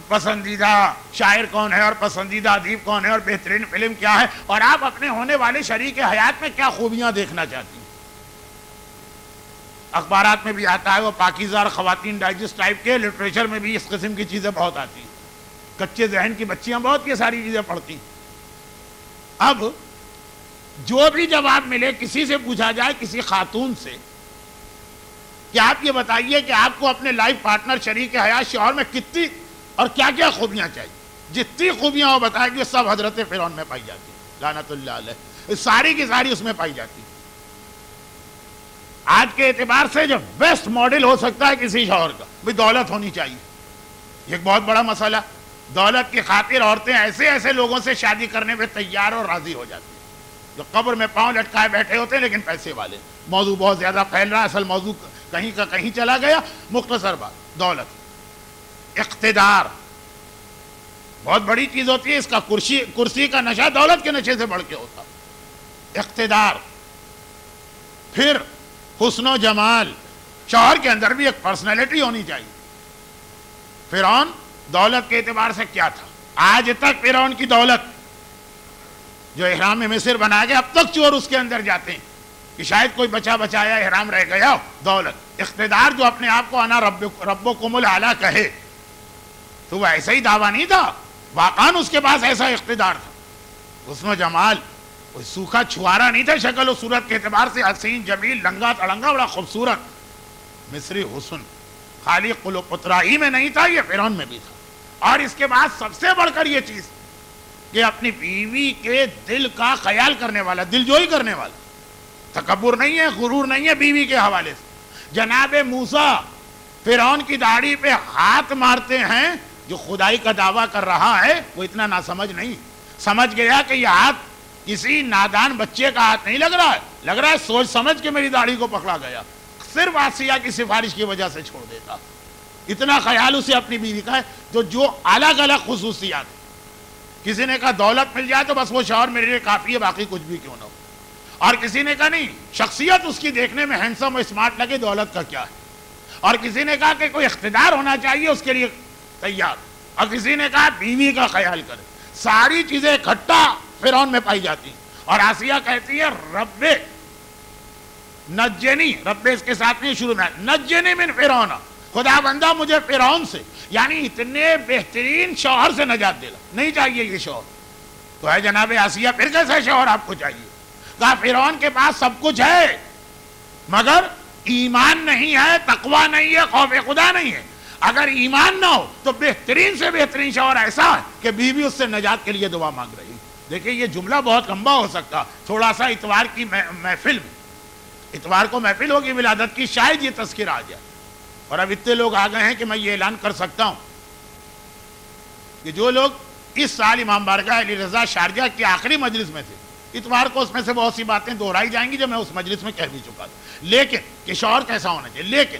پسندیدہ شاعر کون ہے اور پسندیدہ ادیب کون ہے اور بہترین فلم کیا ہے, اور آپ اپنے ہونے والے شریک حیات میں کیا خوبیاں دیکھنا چاہتی ہیں. اخبارات میں بھی آتا ہے, وہ پاکیزہ اور خواتین ڈائجسٹ ٹائپ کے, لٹریچر میں بھی اس قسم کی چیزیں بہت آتی ہیں. کچے ذہن کی بچیاں بہت یہ ساری چیزیں پڑھتی ہیں. اب جو بھی جواب ملے, کسی سے پوچھا جائے, کسی خاتون سے, کہ آپ یہ بتائیے کہ آپ کو اپنے لائف پارٹنر شریک حیات شوہر میں کتنی اور کیا کیا خوبیاں چاہیے, جتنی خوبیاں وہ بتائے گی سب حضرت فرعون میں پائی جاتی ہیں لعنت اللہ علیہ, ساری کی ساری اس میں پائی جاتی. آج کے اعتبار سے جو بیسٹ ماڈل ہو سکتا ہے کسی شوہر کا, بھی دولت ہونی چاہیے. یہ ایک بہت بڑا مسئلہ. دولت کی خاطر عورتیں ایسے ایسے لوگوں سے شادی کرنے پہ تیار اور راضی ہو جاتی ہیں جو قبر میں پاؤں لٹکائے بیٹھے ہوتے ہیں لیکن پیسے والے. موضوع بہت زیادہ پھیل رہا ہے, اصل موضوع کہیں کا کہیں چلا گیا. مختصر بات, دولت, اقتدار بہت بڑی چیز ہوتی ہے. اس کا کرسی کا نشہ دولت کے نشے سے بڑھ کے ہوتا. اقتدار, پھر حسن و جمال, شوہر کے اندر بھی ایک پرسنالٹی ہونی چاہیے. فرعون دولت کے اعتبار سے کیا تھا؟ آج تک فرعون کی دولت جو احرام مصر بنا گیا, اب تک چور اس کے اندر جاتے ہیں کہ شاید کوئی بچا بچایا احرام رہ گیا. دولت, اقتدار, جو اپنے آپ کو انا ربکم الاعلی کہے, تو وہ ایسا ہی دعویٰ نہیں تھا واقعاً اس کے پاس ایسا اقتدار تھا، حسن و جمال، کوئی سوکھا چھوارا نہیں تھا، شکل و صورت کے اعتبار سے حسین جمیل، لنگا تڑنگا، بڑا خوبصورت مصری حسن، خالی قلوپترائی میں نہیں تھا، یہ فرعون میں بھی تھا۔ اور اس کے بعد سب سے بڑھ کر یہ چیز کہ اپنی بیوی کے دل کا خیال کرنے والا، دل جوئی کرنے والا، تکبر نہیں ہے، غرور نہیں ہے بیوی کے حوالے سے۔ جناب موسیٰ فرعون کی داڑھی پہ ہاتھ مارتے ہیں، جو خدائی کا دعویٰ کر رہا ہے وہ اتنا ناسمجھ نہیں، سمجھ گیا کہ یہ ہاتھ کسی نادان بچے کا ہاتھ نہیں لگ رہا ہے، لگ رہا ہے سوچ سمجھ کے میری داڑھی کو پکڑا گیا، صرف آسیہ کی سفارش کی وجہ سے چھوڑ دیتا۔ اتنا خیال اسے اپنی بیوی کا ہے، جو الگ الگ خصوصیات، کسی نے کہا دولت مل جائے تو بس وہ شوہر میرے لیے کافی ہے، باقی کچھ بھی کیوں نہ ہو، اور کسی نے کہا نہیں، شخصیت اس کی دیکھنے میں ہینڈسم و اسمارٹ لگے، دولت کا کیا ہے، اور کسی نے کہا کہ کوئی اقتدار ہونا چاہیے اس کے لیے تیار، اور کسی نے کہا بیوی کا خیال کرے۔ ساری چیزیں اکٹھا فرعون میں پائی جاتی، اور آسیہ کہتی ہے رب نجنی، رب اس کے ساتھ نہیں شروع میں، نجنی من فرعون، خدا بندہ مجھے فرعون سے، یعنی اتنے بہترین شوہر سے نجات دلا، نہیں چاہیے یہ شوہر تو ہے جناب آسیہ، پھر کیسے شوہر آپ کو چاہیے؟ کہا فرعون کے پاس سب کچھ ہے مگر ایمان نہیں ہے، تقوی نہیں ہے، خوف خدا نہیں ہے۔ اگر ایمان نہ ہو تو بہترین سے بہترین شوہر ایسا ہے کہ بیوی اس سے نجات کے لیے دعا مانگ رہی۔ دیکھیں یہ جملہ بہت لمبا ہو سکتا، تھوڑا سا اتوار کی محفل میں، اتوار کو محفل ہوگی ولادت کی، شاید یہ تذکرہ آ جائے، اور اب اتنے لوگ آ گئے ہیں کہ میں یہ اعلان کر سکتا ہوں کہ جو لوگ اس سال امام بارگاہ علی رضا شارجہ کی آخری مجلس میں تھے، اتوار کو اس میں سے بہت سی باتیں دہرائی جائیں گی جو میں اس مجلس میں کہہ بھی چکا تھا، لیکن کہ شوہر کیسا ہونا چاہیے۔ لیکن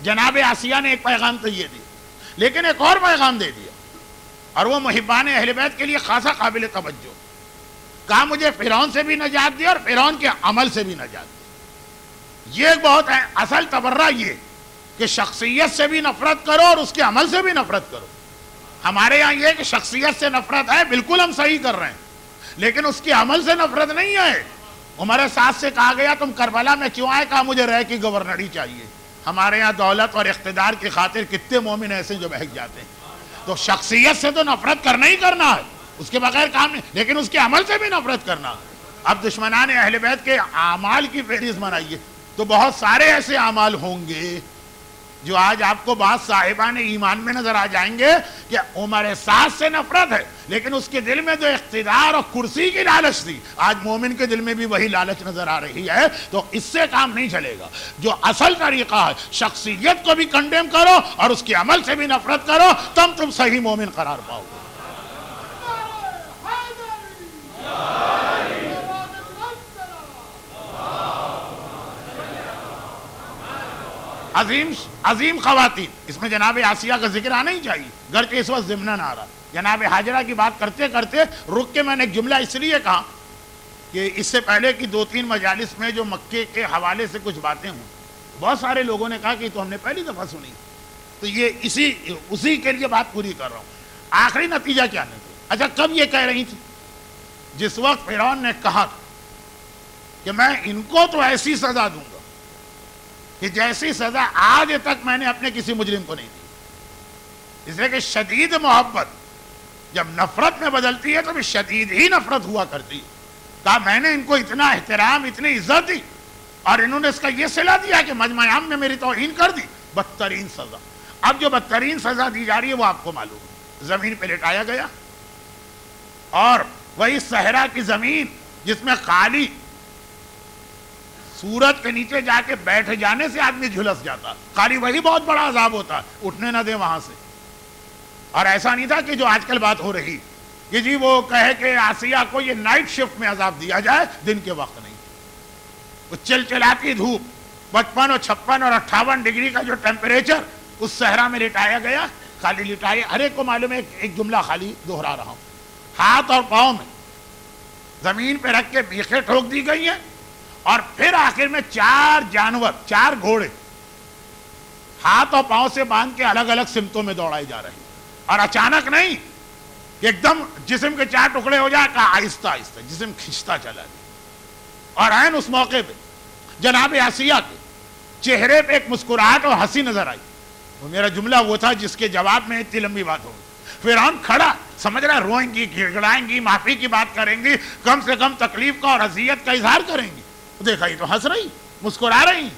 جناب آسیہ نے ایک پیغام تو یہ دیا، لیکن ایک اور پیغام دے دیا، اور وہ محبان اہل بیت کے لیے خاصا قابل توجہ، کہا مجھے فرعون سے بھی نجات دی اور فرعون کے عمل سے بھی نجات دی۔ یہ ایک بہت ہے اصل تبرہ، یہ کہ شخصیت سے بھی نفرت کرو اور اس کے عمل سے بھی نفرت کرو۔ ہمارے یہاں یہ کہ شخصیت سے نفرت ہے، بالکل ہم صحیح کر رہے ہیں، لیکن اس کے عمل سے نفرت نہیں ہے۔ عمر سعد سے کہا گیا تم کربلا میں کیوں آئے؟ کہا مجھے رہ کی گورنری چاہیے۔ ہمارے یہاں دولت اور اقتدار کی خاطر کتنے مومن ایسے جو بہک جاتے ہیں۔ تو شخصیت سے تو نفرت کرنا ہی کرنا ہے، اس کے بغیر کام نہیں، لیکن اس کے عمل سے بھی نفرت کرنا۔ اب دشمنان اہل بیت کے اعمال کی فہرست بنائیے تو بہت سارے ایسے اعمال ہوں گے جو آج آپ کو بعض صاحبان ایمان میں نظر آ جائیں گے کہ عمر سعد سے نفرت ہے، لیکن اس کے دل میں جو اقتدار اور کرسی کی لالچ تھی، آج مومن کے دل میں بھی وہی لالچ نظر آ رہی ہے۔ تو اس سے کام نہیں چلے گا۔ جو اصل طریقہ ہے، شخصیت کو بھی کنڈیم کرو اور اس کے عمل سے بھی نفرت کرو، تم صحیح مومن قرار پاؤ گے۔ عظیم خواتین، اس میں جناب آسیہ کا ذکر آنا ہی چاہیے، گرچہ اس وقت ضمناً آ رہا۔ جناب حاجرہ کی بات کرتے کرتے رک کے میں نے ایک جملہ اس لیے کہا کہ اس سے پہلے کی 2-3 مجالس میں جو مکے کے حوالے سے کچھ باتیں ہوں، بہت سارے لوگوں نے کہا کہ تو ہم نے پہلی دفعہ سنی، تو یہ اسی کے لیے بات پوری کر رہا ہوں۔ آخری نتیجہ کیا نکلا؟ اچھا کب یہ کہہ رہی تھی؟ جس وقت فرعون نے کہا کہ میں ان کو تو ایسی سزا دوں گا کہ جیسی سزا آج تک میں نے اپنے کسی مجرم کو نہیں دی۔ اس لیے کہ شدید محبت جب نفرت میں بدلتی ہے تو بھی شدید ہی نفرت ہوا کرتی ہے۔ کہا میں نے ان کو اتنا احترام، اتنی عزت دی، اور انہوں نے اس کا یہ صلہ دیا کہ مجمع عام میں میری توہین کر دی، بدترین سزا۔ اب جو بدترین سزا دی جا رہی ہے وہ آپ کو معلوم ہے، زمین پہ لٹایا گیا، اور وہی صحرا کی زمین جس میں خالی سورج کے نیچے جا کے بیٹھ جانے سے آدمی جھلس جاتا، خالی وہی بہت بڑا عذاب ہوتا، اٹھنے نہ دے وہاں سے۔ اور ایسا نہیں تھا کہ جو آج کل بات ہو رہی کہ جی وہ کہے کہ آسیہ کو یہ نائٹ شفٹ میں عذاب دیا جائے، دن کے وقت نہیں۔ وہ چلچلاتی دھوپ، 55 اور 56 اور 58 ڈگری کا جو ٹیمپریچر اس صحرا میں لٹایا گیا، خالی لٹائے، ہر ایک کو معلوم ہے، ایک جملہ خالی دہرا رہا ہوں، ہاتھ اور پاؤں میں زمین پہ رکھ کے بیخیں ٹھوک دی گئی ہیں، اور پھر آخر میں 4 جانور، 4 گھوڑے ہاتھ اور پاؤں سے باندھ کے الگ الگ سمتوں میں دوڑائی جا رہی، اور اچانک نہیں کہ ایک دم جسم کے 4 ٹکڑے ہو جائے، کہا آہستہ آہستہ جسم کھنچتا چلا گیا۔ اور عین اس موقع پہ جناب آسیہ کے چہرے پہ ایک مسکراہٹ اور ہنسی نظر آئی۔ وہ میرا جملہ وہ تھا جس کے جواب میں اتنی لمبی بات ہو گئی۔ فرعون کھڑا سمجھ رہا، روئیں گی، گڑگڑائیں گی، معافی کی بات کریں گی، کم سے کم تکلیف کا اور اذیت کا اظہار کریں گی. دیکھا یہ تو ہنس رہی، مسکرا رہی.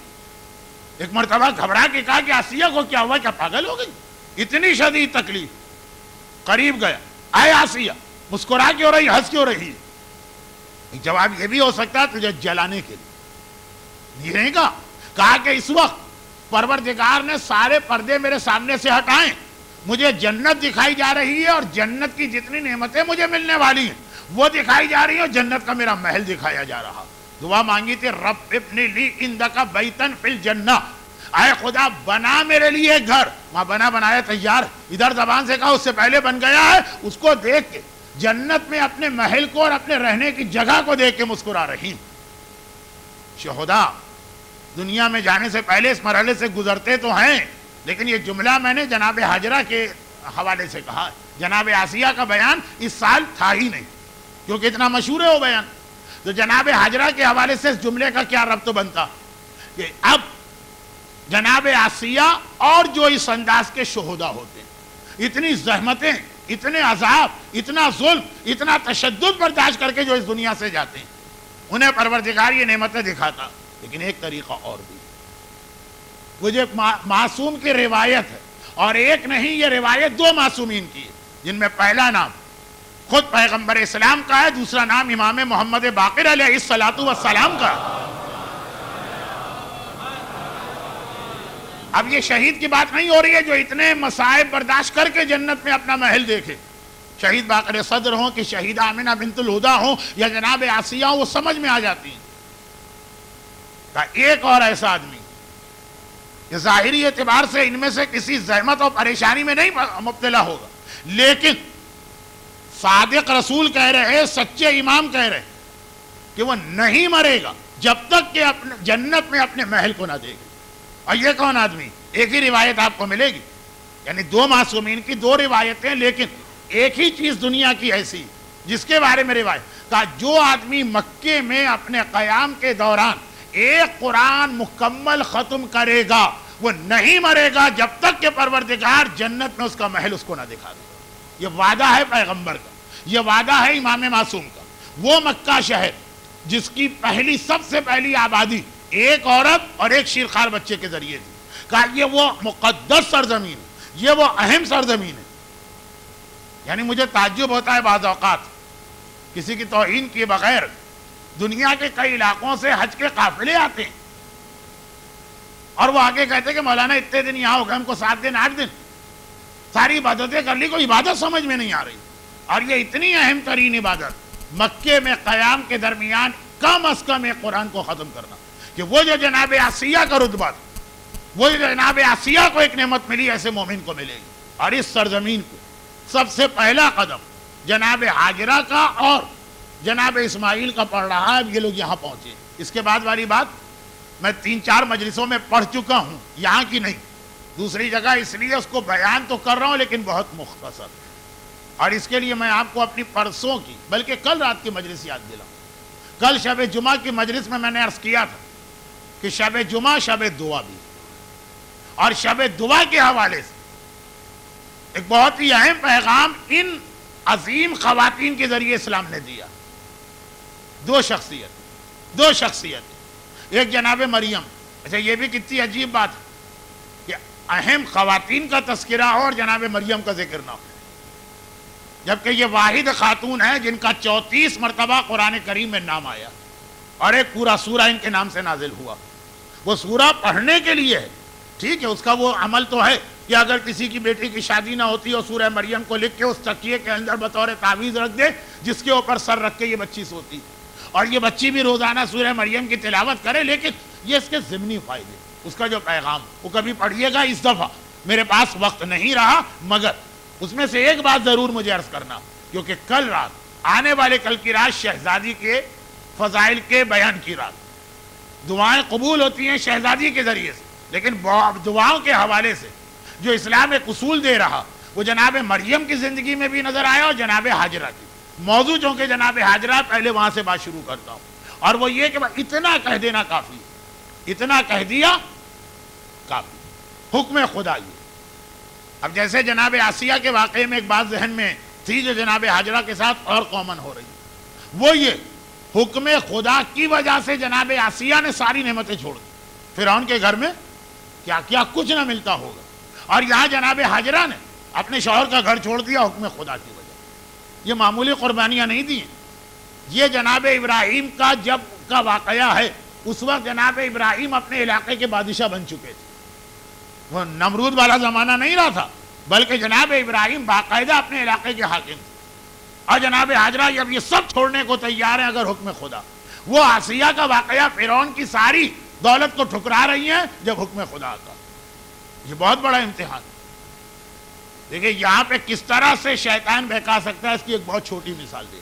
ایک مرتبہ گھبرا کے کہا کہ آسیہ کو کیا ہوا، کیا پاگل ہو گئی، اتنی شدید تکلیف. قریب گیا، اے آسیہ مسکرا کیوں رہی، ہنس کیوں رہی. جواب یہ بھی ہو سکتا ہے تجھے جلانے کے لیے. یہ نہیں کہا کہ اس وقت پروردگار نے سارے پردے میرے سامنے سے ہٹائیں، مجھے جنت دکھائی جا رہی ہے اور جنت کی جتنی نعمتیں مجھے ملنے والی ہیں وہ دکھائی جا رہی ہیں، اور جنت کا میرا محل دکھایا جا رہا. دعا مانگی تھی، رب ابن لی عندک بیتن فی الجنہ، اے خدا بنا میرے لیے ایک گھر. وہاں بنا بنایا تیار، ادھر زبان سے کہا اس سے پہلے بن گیا ہے. اس کو دیکھ کے جنت میں اپنے محل کو اور اپنے رہنے کی جگہ کو دیکھ کے مسکرا رہی. شہداء دنیا میں جانے سے پہلے اس مرحلے سے گزرتے تو ہیں، لیکن یہ جملہ میں نے جناب حاجرہ کے حوالے سے کہا. جناب آسیہ کا بیان اس سال تھا ہی نہیں کیونکہ اتنا مشہور ہے وہ بیان. تو جناب حاجرہ کے حوالے سے اس جملے کا کیا ربط بنتا کہ اب جناب آسیہ اور جو اس انداز کے شہداء ہوتے ہیں، اتنی زحمتیں، اتنے عذاب، اتنا ظلم، اتنا تشدد برداشت کر کے جو اس دنیا سے جاتے ہیں، انہیں پروردگار یہ نعمتیں دکھاتا. لیکن ایک طریقہ اور بھی، وہ جو معصوم کی روایت ہے، اور ایک نہیں، یہ روایت دو معصومین کی ہے، جن میں پہلا نام خود پیغمبر اسلام کا ہے، دوسرا نام امام محمد باقر علیہ الصلوۃ والسلام کا ہے. اب یہ شہید کی بات نہیں ہو رہی ہے جو اتنے مصائب برداشت کر کے جنت میں اپنا محل دیکھے. شہید باقر صدر ہوں کہ شہید آمنہ بنت الہدا ہوں یا جناب آسیہ ہوں، وہ سمجھ میں آ جاتی ہیں. ایک اور ایسا آدمی کہ ظاہری اعتبار سے ان میں سے کسی زحمت اور پریشانی میں نہیں مبتلا ہوگا، لیکن صادق رسول کہہ رہے، سچے امام کہہ رہے کہ وہ نہیں مرے گا جب تک کہ اپنے جنت میں اپنے محل کو نہ دیکھے. اور یہ کون آدمی؟ ایک ہی روایت آپ کو ملے گی، یعنی دو معصومین کی دو روایتیں، لیکن ایک ہی چیز دنیا کی ایسی جس کے بارے میں روایت کہا، جو آدمی مکے میں اپنے قیام کے دوران ایک قرآن مکمل ختم کرے گا وہ نہیں مرے گا جب تک کہ پروردگار جنت میں اس کا محل اس کو نہ دکھا دے. یہ وعدہ ہے پیغمبر کا، یہ وعدہ ہے امام معصوم کا. وہ مکہ شہر جس کی سب سے پہلی آبادی ایک عورت اور ایک شیرخوار بچے کے ذریعے تھی، کہا یہ وہ مقدس سرزمین ہے، یہ وہ اہم سرزمین ہے. یعنی مجھے تعجب ہوتا ہے بعض اوقات کسی کی توہین کیے بغیر دنیا کے کئی علاقوں سے حج کے قافلے آتے ہیں اور وہ آگے کہتے ہیں کہ مولانا اتنے دن یہاں ہو گئے، ہم کو 7 دن 8 دن ساری عبادتیں کر لی، کوئی عبادت سمجھ میں نہیں آ رہی. اور یہ اتنی اہم ترین عبادت مکے میں قیام کے درمیان کم از کم ایک قرآن کو ختم کرنا، کہ وہ جو جناب آسیہ کا رتبہ، وہ جو جناب آسیہ کو ایک نعمت ملی ایسے مومن کو ملے گی. اور اس سرزمین کو سب سے پہلا قدم جناب حاجرہ کا اور جناب اسماعیل کا پڑھ رہا ہے. اب یہ لوگ یہاں پہنچے. اس کے بعد والی بات میں 3-4 مجلسوں میں پڑھ چکا ہوں، یہاں کی نہیں، دوسری جگہ، اس لیے اس کو بیان تو کر رہا ہوں لیکن بہت مختصر. اور اس کے لیے میں آپ کو اپنی پرسوں کی بلکہ کل رات کی مجلس یاد دلاؤں. کل شب جمعہ کی مجلس میں نے عرض کیا تھا کہ شب جمعہ شب دعا بھی، اور شب دعا کے حوالے سے ایک بہت ہی اہم پیغام ان عظیم خواتین کے ذریعے اسلام نے دیا. دو شخصیت ایک جناب مریم. اچھا یہ بھی کتنی عجیب بات ہے کہ اہم خواتین کا تذکرہ ہو اور جناب مریم کا ذکر نہ ہو، جبکہ یہ واحد خاتون ہیں جن کا 34 مرتبہ قرآن کریم میں نام آیا اور ایک پورا سورہ ان کے نام سے نازل ہوا. وہ سورہ پڑھنے کے لیے ہے، ٹھیک ہے، اس کا وہ عمل تو ہے کہ اگر کسی کی بیٹی کی شادی نہ ہوتی اور سورہ مریم کو لکھ کے اس تکیے کے اندر بطور تعویذ رکھ دے جس کے اوپر سر رکھ کے یہ بچی سوتی، اور یہ بچی بھی روزانہ سورہ مریم کی تلاوت کرے. لیکن یہ اس کے ضمنی فائدے، اس کا جو پیغام وہ کبھی پڑھیے گا. اس دفعہ میرے پاس وقت نہیں رہا، مگر اس میں سے ایک بات ضرور مجھے عرض کرنا، کیونکہ کل رات، آنے والے کل کی رات شہزادی کے فضائل کے بیان کی رات، دعائیں قبول ہوتی ہیں شہزادی کے ذریعے سے، لیکن دعاؤں کے حوالے سے جو اسلام ایک اصول دے رہا وہ جناب مریم کی زندگی میں بھی نظر آیا اور جناب حاجرہ کی. موضوع چونکہ جناب حاجرہ، پہلے وہاں سے بات شروع کرتا ہوں، اور وہ یہ کہ اتنا کہہ دینا کافی، اتنا کہہ دیا کافی، حکم خدا یہ. اب جیسے جناب آسیہ کے واقعے میں ایک بات ذہن میں تھی جو جناب حاجرہ کے ساتھ اور کامن ہو رہی ہے، وہ یہ حکم خدا کی وجہ سے جناب آسیہ نے ساری نعمتیں چھوڑ دی. فرعون کے گھر میں کیا کیا کچھ نہ ملتا ہوگا، اور یہاں جناب حاجرہ نے اپنے شوہر کا گھر چھوڑ دیا حکم خدا کی وجہ. یہ معمولی قربانیاں نہیں دی ہیں. یہ جناب ابراہیم کا جب کا واقعہ ہے، اس وقت جناب ابراہیم اپنے علاقے کے بادشاہ بن چکے تھے. وہ نمرود والا زمانہ نہیں رہا تھا، بلکہ جناب ابراہیم باقاعدہ اپنے علاقے کے حاکم تھے. اور جناب حاجرہ جب یہ سب چھوڑنے کو تیار ہیں اگر حکم خدا، وہ آسیہ کا واقعہ فرعون کی ساری دولت کو ٹھکرا رہی ہیں جب حکم خدا کا. یہ بہت بڑا امتحان ہے. دیکھیں یہاں پہ کس طرح سے شیطان بہکا سکتا ہے، اس کی ایک بہت چھوٹی مثال دے.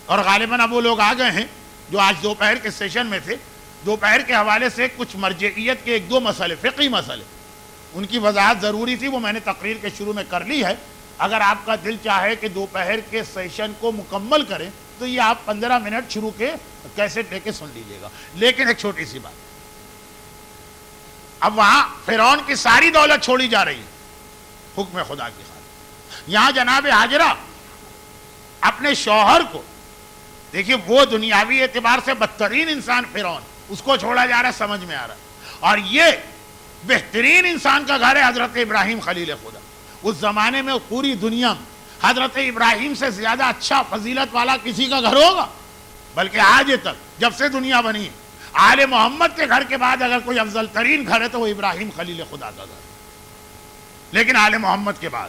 اور غالباً اب وہ لوگ آ گئے ہیں جو آج دوپہر کے سیشن میں تھے. دوپہر کے حوالے سے کچھ مرجعیت کے ایک دو مسئلے، فقہی مسئلے، ان کی وضاحت ضروری تھی، وہ میں نے تقریر کے شروع میں کر لی ہے. اگر آپ کا دل چاہے کہ دوپہر کے سیشن کو مکمل کریں تو یہ آپ 15 منٹ شروع کے کیسٹ لے کے سن لیجیے گا. لیکن ایک چھوٹی سی بات، اب وہاں فرعون کی ساری دولت چھوڑی جا رہی ہے حکم خدا کی خاطر. یہاں جناب حاجرہ اپنے شوہر کو، دیکھیے وہ دنیاوی اعتبار سے بدترین انسان فرعون، اس کو چھوڑا جا رہا ہے، سمجھ میں آ رہا ہے. اور یہ بہترین انسان کا گھر ہے حضرت ابراہیم خلیل خدا. اس زمانے میں پوری دنیا میں حضرت ابراہیم سے زیادہ اچھا فضیلت والا کسی کا گھر ہوگا؟ بلکہ آج تک جب سے دنیا بنی ہے، آل محمد کے گھر کے بعد اگر کوئی افضل ترین گھر ہے تو وہ ابراہیم خلیل خدا کا گھر. لیکن آل محمد کے بعد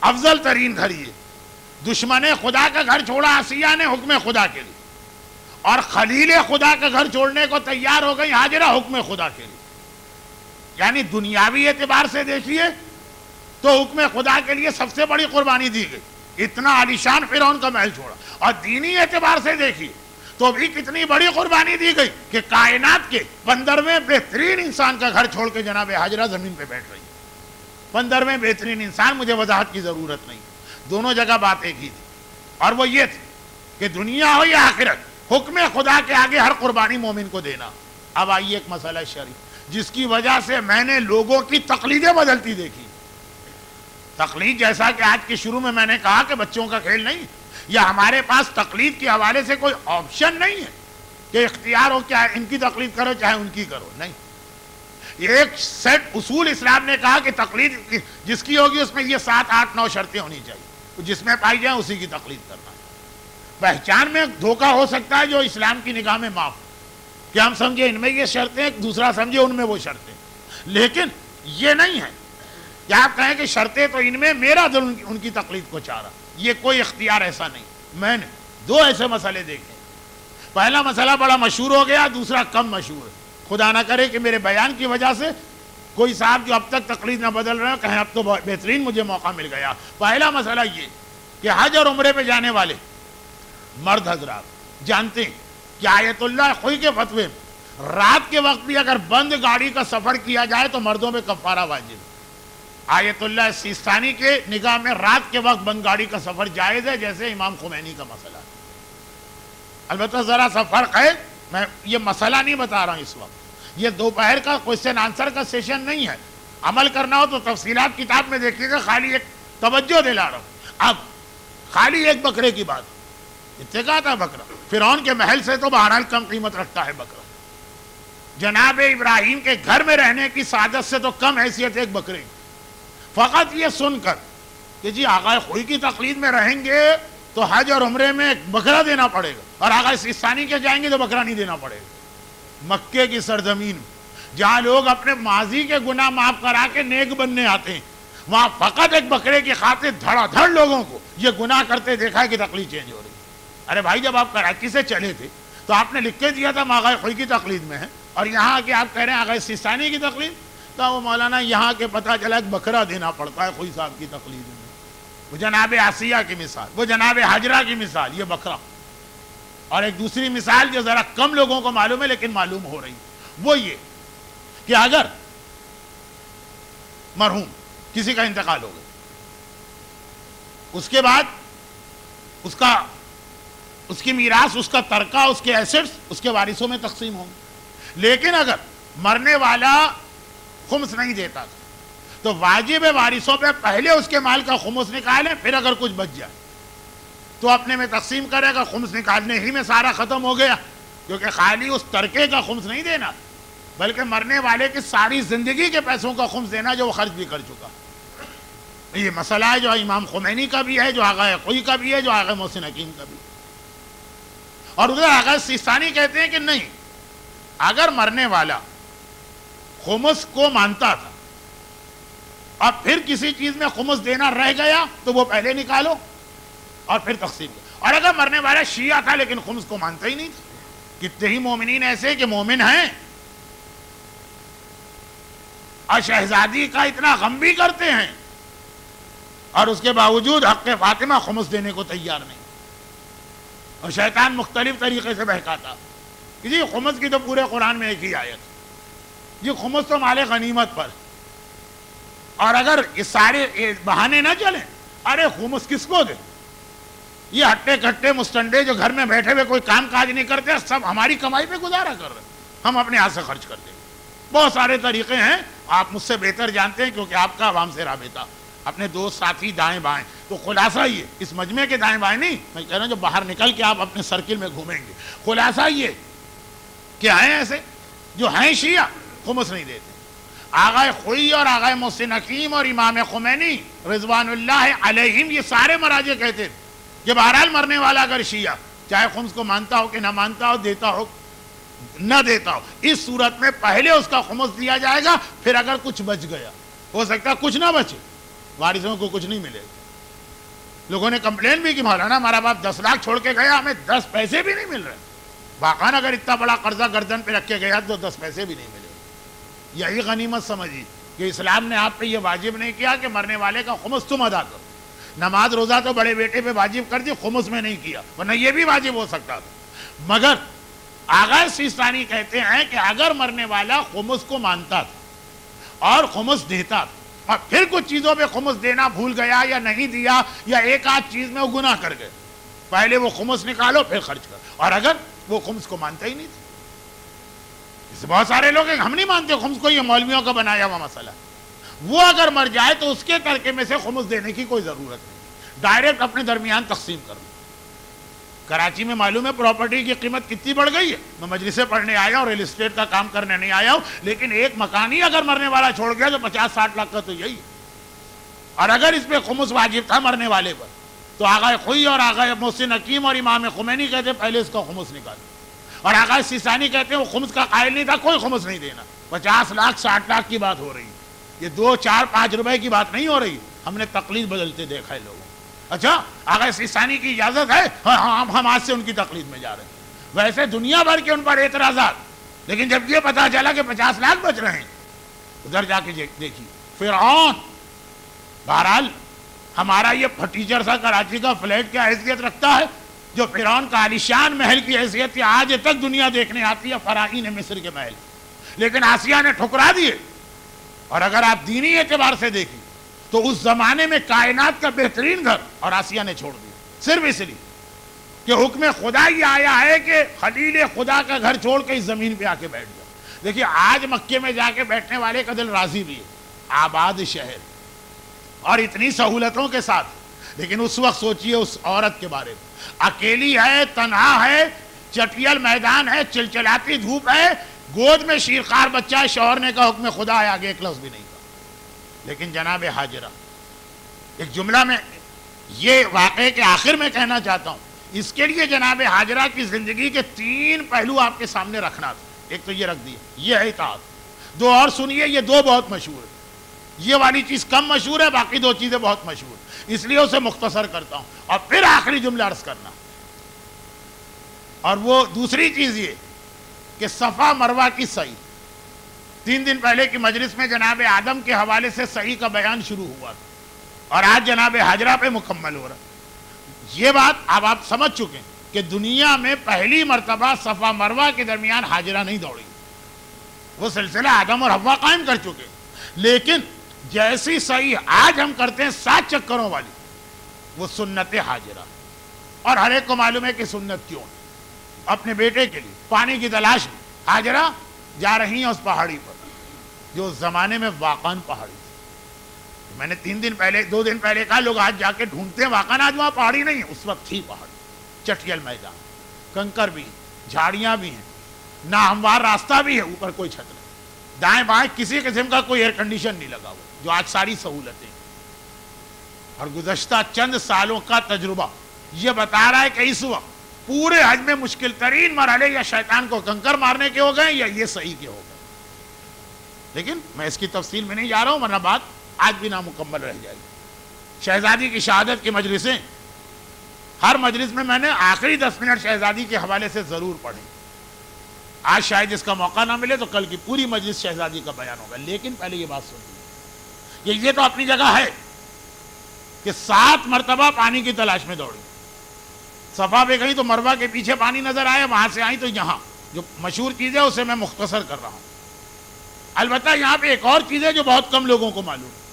افضل ترین گھر یہ دشمن خدا کا گھر چھوڑا آسیہ نے حکم خدا کے لیے، اور خلیل خدا کا گھر چھوڑنے کو تیار ہو گئی حاجرہ حکم خدا کے لیے. یعنی دنیاوی اعتبار سے دیکھیے تو حکم خدا کے لیے سب سے بڑی قربانی دی گئی، اتنا عالیشان فرعون کا محل چھوڑا. اور دینی اعتبار سے دیکھیے تو بھی کتنی بڑی قربانی دی گئی کہ کائنات کے 15ویں بہترین انسان کا گھر چھوڑ کے جناب حاجرہ زمین پہ بیٹھ رہی ہے. 15ویں بہترین انسان، مجھے وضاحت کی ضرورت نہیں، دونوں جگہ بات ایک ہی تھی، اور وہ یہ تھی کہ دنیا ہو یا آخرت، حکم خدا کے آگے ہر قربانی مومن کو دینا. اب آئیے ایک مسئلہ شرعی جس کی وجہ سے میں نے لوگوں کی تقلیدیں بدلتی دیکھی. تقلید جیسا کہ آج کے شروع میں نے کہا کہ بچوں کا کھیل نہیں، یا ہمارے پاس تقلید کے حوالے سے کوئی آپشن نہیں ہے کہ اختیار ہو کیا ان کی تقلید کرو چاہے ان کی کرو. نہیں، یہ ایک سیٹ اصول اسلام نے کہا کہ تقلید جس کی ہوگی اس میں یہ 7 8 9 شرطیں ہونی چاہیے، جس میں پائی جائیں اسی کی تقلید کرنا. پہچان میں دھوکہ ہو سکتا ہے جو اسلام کی نگاہ میں معاف، کہ ہم سمجھے ان میں یہ شرطیں، دوسرا سمجھے ان میں وہ شرطیں. لیکن یہ نہیں ہے کہ آپ کہیں کہ شرطیں تو ان میں، میرا دل ان کی تقلید کو چاہ رہا. یہ کوئی اختیار ایسا نہیں. میں نے 2 ایسے مسئلے دیکھے. پہلا مسئلہ بڑا مشہور ہو گیا، دوسرا کم مشہور ہے. خدا نہ کرے کہ میرے بیان کی وجہ سے کوئی صاحب جو اب تک تقلید نہ بدل رہے ہیں کہیں اب تو بہترین مجھے موقع مل گیا. پہلا مسئلہ یہ کہ حج اور عمرے پہ جانے والے مرد حضرات جانتے ہیں کہ آیت اللہ خوئی کے فتوے میں رات کے وقت بھی اگر بند گاڑی کا سفر کیا جائے تو مردوں پہ کفارہ واجب. آیت اللہ سیستانی کے نگاہ میں رات کے وقت بند گاڑی کا سفر جائز ہے، جیسے امام خمینی کا مسئلہ. البتہ ذرا سا فرق ہے، میں یہ مسئلہ نہیں بتا رہا ہوں اس وقت، یہ دوپہر کا کوشچن آنسر کا سیشن نہیں ہے. عمل کرنا ہو تو تفصیلات کتاب میں دیکھیے گا، خالی ایک توجہ دلا رہا ہوں. اب خالی ایک بکرے کی بات، اتقا تھا بکرا، فرعون کے محل سے تو بہرحال کم قیمت رکھتا ہے بکرا. جناب ابراہیم کے گھر میں رہنے کی سعادت سے تو کم حیثیت ایک بکرے. فقط یہ سن کر کہ جی آغا خوئی کی تقلید میں رہیں گے تو حج اور عمرے میں بکرا دینا پڑے گا، اور آغا سیستانی کے جائیں گے تو بکرا نہیں دینا پڑے گا. مکے کی سرزمین جہاں لوگ اپنے ماضی کے گناہ معاف کرا کے نیک بننے آتے ہیں، وہاں فقط ایک بکرے کی خاطر دھڑا دھڑ لوگوں کو یہ گناہ کرتے دیکھا ہے کہ تقلید چینج ہو رہی. ارے بھائی جب آپ کراچی سے چلے تھے تو آپ نے لکھ کے دیا تھا آغا خوئی کی تقلید میں ہے، اور یہاں آ کے آپ کہہ رہے ہیں آغا سیستانی کی تقلید. تو وہ مولانا یہاں کے پتہ چلا ایک بکرا دینا پڑتا ہے خوئی صاحب کی تقلید میں. وہ جناب آسیہ کی مثال، وہ جناب حاجرہ کی مثال، یہ بکرا. اور ایک دوسری مثال جو ذرا کم لوگوں کو معلوم ہے لیکن معلوم ہو رہی، وہ یہ کہ اگر مرحوم کسی کا انتقال ہو گیا، اس کے بعد اس کی میراث، اس کا ترکہ، اس کے ایسٹس اس کے وارثوں میں تقسیم ہوں گے. لیکن اگر مرنے والا خمس نہیں دیتا تھا تو واجب وارثوں پہ پہلے اس کے مال کا خمس نکالیں، پھر اگر کچھ بچ جائے تو اپنے میں تقسیم کرے گا، خمس نکالنے ہی میں سارا ختم ہو گیا، کیونکہ خالی اس ترکے کا خمس نہیں دینا بلکہ مرنے والے کی ساری زندگی کے پیسوں کا خمس دینا جو وہ خرچ بھی کر چکا۔ یہ مسئلہ ہے جو امام خمینی کا بھی ہے، جو آغا خوئی کا بھی ہے، جو آغا محسن حکیم کا بھی ہے۔ اور ادھر آغا سیستانی کہتے ہیں کہ نہیں، اگر مرنے والا خمس کو مانتا تھا اور پھر کسی چیز میں خمس دینا رہ گیا تو وہ پہلے نکالو اور پھر تقسیم کرو۔ اور اگر مرنے والا شیعہ تھا لیکن خمس کو مانتا ہی نہیں تھا، کتنے ہی مومنین ایسے کہ مومن ہیں اور شہزادی کا اتنا غم بھی کرتے ہیں اور اس کے باوجود حق فاطمہ خمس دینے کو تیار نہیں، اور شیطان مختلف طریقے سے بہکاتا کہ جی خمس کی تو پورے قرآن میں ایک ہی آیت، جی خمس تو مال غنیمت پر، اور اگر اس سارے بہانے نہ چلیں، ارے خمس کس کو دے، یہ ہٹے کٹے مستنڈے جو گھر میں بیٹھے ہوئے کوئی کام کاج نہیں کرتے، سب ہماری کمائی پہ گزارا کر رہے ہیں، ہم اپنے ہاتھ سے خرچ کر دیں گے۔ بہت سارے طریقے ہیں، آپ مجھ سے بہتر جانتے ہیں کیونکہ آپ کا عوام سے رابطہ، اپنے دوست ساتھی دائیں بائیں۔ تو خلاصہ یہ، اس مجمع کے دائیں بائیں نہیں، میں کہہ رہا ہوں جو باہر نکل کے آپ اپنے سرکل میں گھومیں گے، خلاصہ یہ کہ ہیں ایسے جو ہیں شیعہ خمس نہیں دیتے۔ آغا خوئی اور آغا محسن حکیم اور امام خمینی رضوان اللہ علیہم یہ سارے مراجع کہتے تھے کہ بہرحال مرنے والا اگر شیعہ چاہے خمس کو مانتا ہو کہ نہ مانتا ہو، دیتا ہو نہ دیتا ہو، اس صورت میں پہلے اس کا خمس دیا جائے گا، پھر اگر کچھ بچ گیا، ہو سکتا ہے کچھ نہ بچے، وارثوں کو کچھ نہیں ملے گا۔ لوگوں نے کمپلین بھی کی مولانا ہمارا باپ 10 لاکھ چھوڑ کے گیا، ہمیں 10 پیسے بھی نہیں مل رہے۔ باقاعدہ اگر اتنا بڑا قرضہ گردن پہ رکھ کے گیا تو 10 پیسے بھی نہیں ملے۔ یہی غنیمت سمجھی کہ اسلام نے آپ پہ یہ واجب نہیں کیا کہ مرنے والے کا خمس تم ادا کرو۔ نماز روزہ تو بڑے بیٹے پہ واجب کر دی، خمس میں نہیں کیا، ورنہ یہ بھی واجب ہو سکتا تھا۔ مگر آغا سیستانی کہتے ہیں کہ اگر مرنے والا خمس کو مانتا تھا اور خمس دیتا تھا اور پھر کچھ چیزوں پہ خمس دینا بھول گیا یا نہیں دیا یا ایک آدھ چیز میں وہ گناہ کر گئے، پہلے وہ خمس نکالو پھر خرچ کرو۔ اور اگر وہ خمس کو مانتا ہی نہیں تھا، بہت سارے لوگ ہم نہیں مانتے خمس کو، یہ مولویوں کا بنایا ہوا مسئلہ، وہ اگر مر جائے تو اس کے ترکے میں سے خمس دینے کی کوئی ضرورت نہیں، ڈائریکٹ اپنے درمیان تقسیم کر لو۔ کراچی میں معلوم ہے پراپرٹی کی قیمت کتنی بڑھ گئی ہے، میں مجلسیں پڑھنے آیا ہوں، ریل اسٹیٹ کا کام کرنے نہیں آیا ہوں، لیکن ایک مکان ہی اگر مرنے والا چھوڑ گیا تو 50-60 لاکھ کا تو یہی ہے۔ اور اگر اس پہ خمس واجب تھا مرنے والے پر تو آغا خوئی اور آغا محسن حکیم اور امام خمینی کہتے پہلے اس کا خمس نکالو، اور آغا سیستانی کہتے ہیں وہ خمس کا قائل نہیں تھا، کوئی خمس نہیں دینا۔ 50 لاکھ 60 لاکھ کی بات ہو رہی ہے، یہ 2 4 5 روپے کی بات نہیں ہو رہی، ہم نے تقلید بدلتے دیکھا ہے لوگوں۔ اچھا آغا سیستانی کی اجازت ہے، ہم آج سے ان کی تقلید میں جا رہے ہیں۔ ویسے دنیا بھر کے ان پر اعتراضات، لیکن جب یہ پتا چلا کہ 50 لاکھ بچ رہے ہیں، ادھر جا کے دیکھیے فرعون۔ بہرحال ہمارا یہ ٹیچر سا کراچی کا فلیٹ کیا حیثیت رکھتا ہے، جو فرعون کا عالیشان محل کی حیثیت کی آج تک دنیا دیکھنے آتی ہے، فراعین مصر کے محل، لیکن آسیہ نے ٹھکرا دیے۔ اور اگر آپ دینی اعتبار سے دیکھیں تو اس زمانے میں کائنات کا بہترین گھر اور آسیہ نے چھوڑ دیا، صرف اس لیے کہ حکم خدا یہ آیا ہے کہ خلیل خدا کا گھر چھوڑ کے اس زمین پہ آ کے بیٹھ جاؤ۔ دیکھیے آج مکے میں جا کے بیٹھنے والے کا دل راضی بھی ہے، آباد شہر اور اتنی سہولتوں کے ساتھ، لیکن اس وقت سوچئے اس عورت کے بارے میں، اکیلی ہے، تنہا ہے، چٹیل میدان ہے، چلچلاتی دھوپ ہے، گود میں شیرخوار بچہ ہے، شوہر نے کہا حکم خدا ہے، آگے ایک لفظ بھی نہیں کہا۔ لیکن جناب حاجرہ، ایک جملہ میں یہ واقعے کے آخر میں کہنا چاہتا ہوں، اس کے لیے جناب حاجرہ کی زندگی کے 3 پہلو آپ کے سامنے رکھنا تھا۔ ایک تو یہ رکھ دیا، یہ ہے اطاعت۔ 2 اور سنیے، یہ 2 بہت مشہور ہے، یہ والی چیز کم مشہور ہے، باقی 2 چیزیں بہت مشہور ہیں، اس لیے اسے مختصر کرتا ہوں اور پھر آخری جملہ عرض کرنا۔ اور وہ دوسری چیز یہ کہ صفا مروہ کی سعی، 3 دن پہلے کی مجلس میں جناب آدم کے حوالے سے سعی کا بیان شروع ہوا تھا اور آج جناب حاجرہ پہ مکمل ہو رہا۔ یہ بات اب آپ سمجھ چکے ہیں کہ دنیا میں پہلی مرتبہ صفا مروہ کے درمیان حاجرہ نہیں دوڑی، وہ سلسلہ آدم اور حوا قائم کر چکے، لیکن جیسی سعی آج ہم کرتے ہیں 7 چکروں والی، وہ سنت حاجرہ۔ اور ہر ایک کو معلوم ہے کہ سنت کیوں ہے، اپنے بیٹے کے لیے پانی کی تلاش میں حاجرہ جا رہی ہیں اس پہاڑی پر جو اس زمانے میں واقعاً پہاڑی تھی، میں نے 3 دن پہلے 2 دن پہلے کہا لوگ آج جا کے ڈھونڈتے ہیں واقعہ آج وہاں پہاڑی نہیں ہے، اس وقت تھی پہاڑ، چٹیل میدان، کنکر بھی ہیں، جھاڑیاں بھی ہیں، ناہموار راستہ بھی ہے، اوپر کوئی چھت نہیں، دائیں بائیں کسی قسم کا کوئی ایئر کنڈیشن نہیں لگا ہوا، جو آج ساری سہولتیں۔ اور گزشتہ چند سالوں کا تجربہ یہ بتا رہا ہے کہ اس وقت پورے حج میں مشکل ترین مرحلے یا شیطان کو کنکر مارنے کے ہو گئے یا یہ صحیح کے ہو گئے۔ لیکن میں اس کی تفصیل میں نہیں جا رہا ہوں ورنہ بات آج بھی نامکمل رہ جائے گی۔ شہزادی کی شہادت کی مجلسیں، ہر مجلس میں نے آخری 10 منٹ شہزادی کے حوالے سے ضرور پڑھے۔ آج شاید اس کا موقع نہ ملے تو کل کی پوری مجلس شہزادی کا بیان ہوگا، لیکن پہلے یہ بات سنیے، یہ تو اپنی جگہ ہے کہ 7 مرتبہ پانی کی تلاش میں دوڑی، صفا پہ گئی تو مروہ کے پیچھے پانی نظر آیا، وہاں سے آئی تو یہاں جو مشہور چیز ہے اسے میں مختصر کر رہا ہوں۔ البتہ یہاں پہ ایک اور چیز ہے جو بہت کم لوگوں کو معلوم ہے،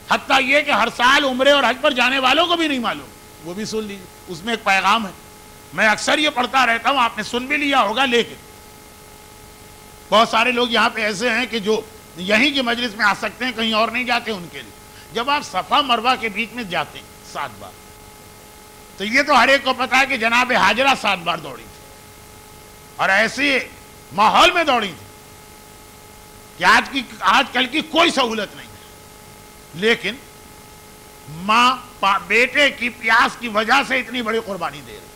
حتیٰ یہ کہ ہر سال عمرے اور حج پر جانے والوں کو بھی نہیں معلوم، وہ بھی سن لیجیے، اس میں ایک پیغام ہے۔ میں اکثر یہ پڑھتا رہتا ہوں، آپ نے سن بھی لیا ہوگا، لیکن بہت سارے لوگ یہاں پہ ایسے ہیں کہ جو یہیں کی مجلس میں آ سکتے ہیں، کہیں اور نہیں جاتے، ان کے لیے جب آپ صفا مروہ کے بیچ میں جاتے ہیں 7 بار، تو یہ تو ہر ایک کو پتا ہے کہ جناب حاجرہ 7 بار دوڑی تھی، اور ایسے ماحول میں دوڑی تھی کہ آج کل کی کوئی سہولت نہیں ہے، لیکن ماں بیٹے کی پیاس کی وجہ سے اتنی بڑی قربانی دے رہی،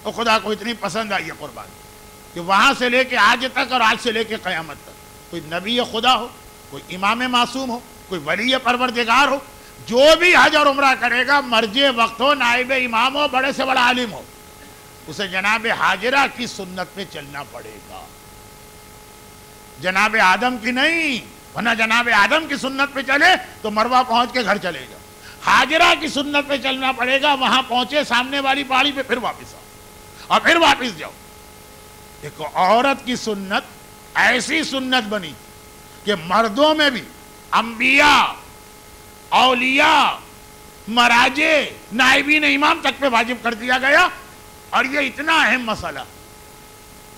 اور خدا کو اتنی پسند آئی ہے قربانی کہ وہاں سے لے کے آج تک اور آج سے لے کے قیامت تک کوئی نبی خدا ہو، کوئی امام معصوم ہو، کوئی ولی پروردگار ہو، جو بھی حج اور عمرہ کرے گا، مرجع وقت ہو، نائب امام ہو، بڑے سے بڑا عالم ہو، اسے جناب حاجرہ کی سنت پہ چلنا پڑے گا، جناب آدم کی نہیں، ورنہ جناب آدم کی سنت پہ چلے تو مروہ پہنچ کے گھر چلے گا، حاجرہ کی سنت پہ چلنا پڑے گا، وہاں پہنچے سامنے والی پہاڑی پہ پھر واپس آؤ اور پھر واپس جاؤ۔ ایک عورت کی سنت ایسی سنت بنی کہ مردوں میں بھی انبیاء، اولیاء، مراجع، نائبین امام تک پہ واجب کر دیا گیا، اور یہ اتنا اہم مسئلہ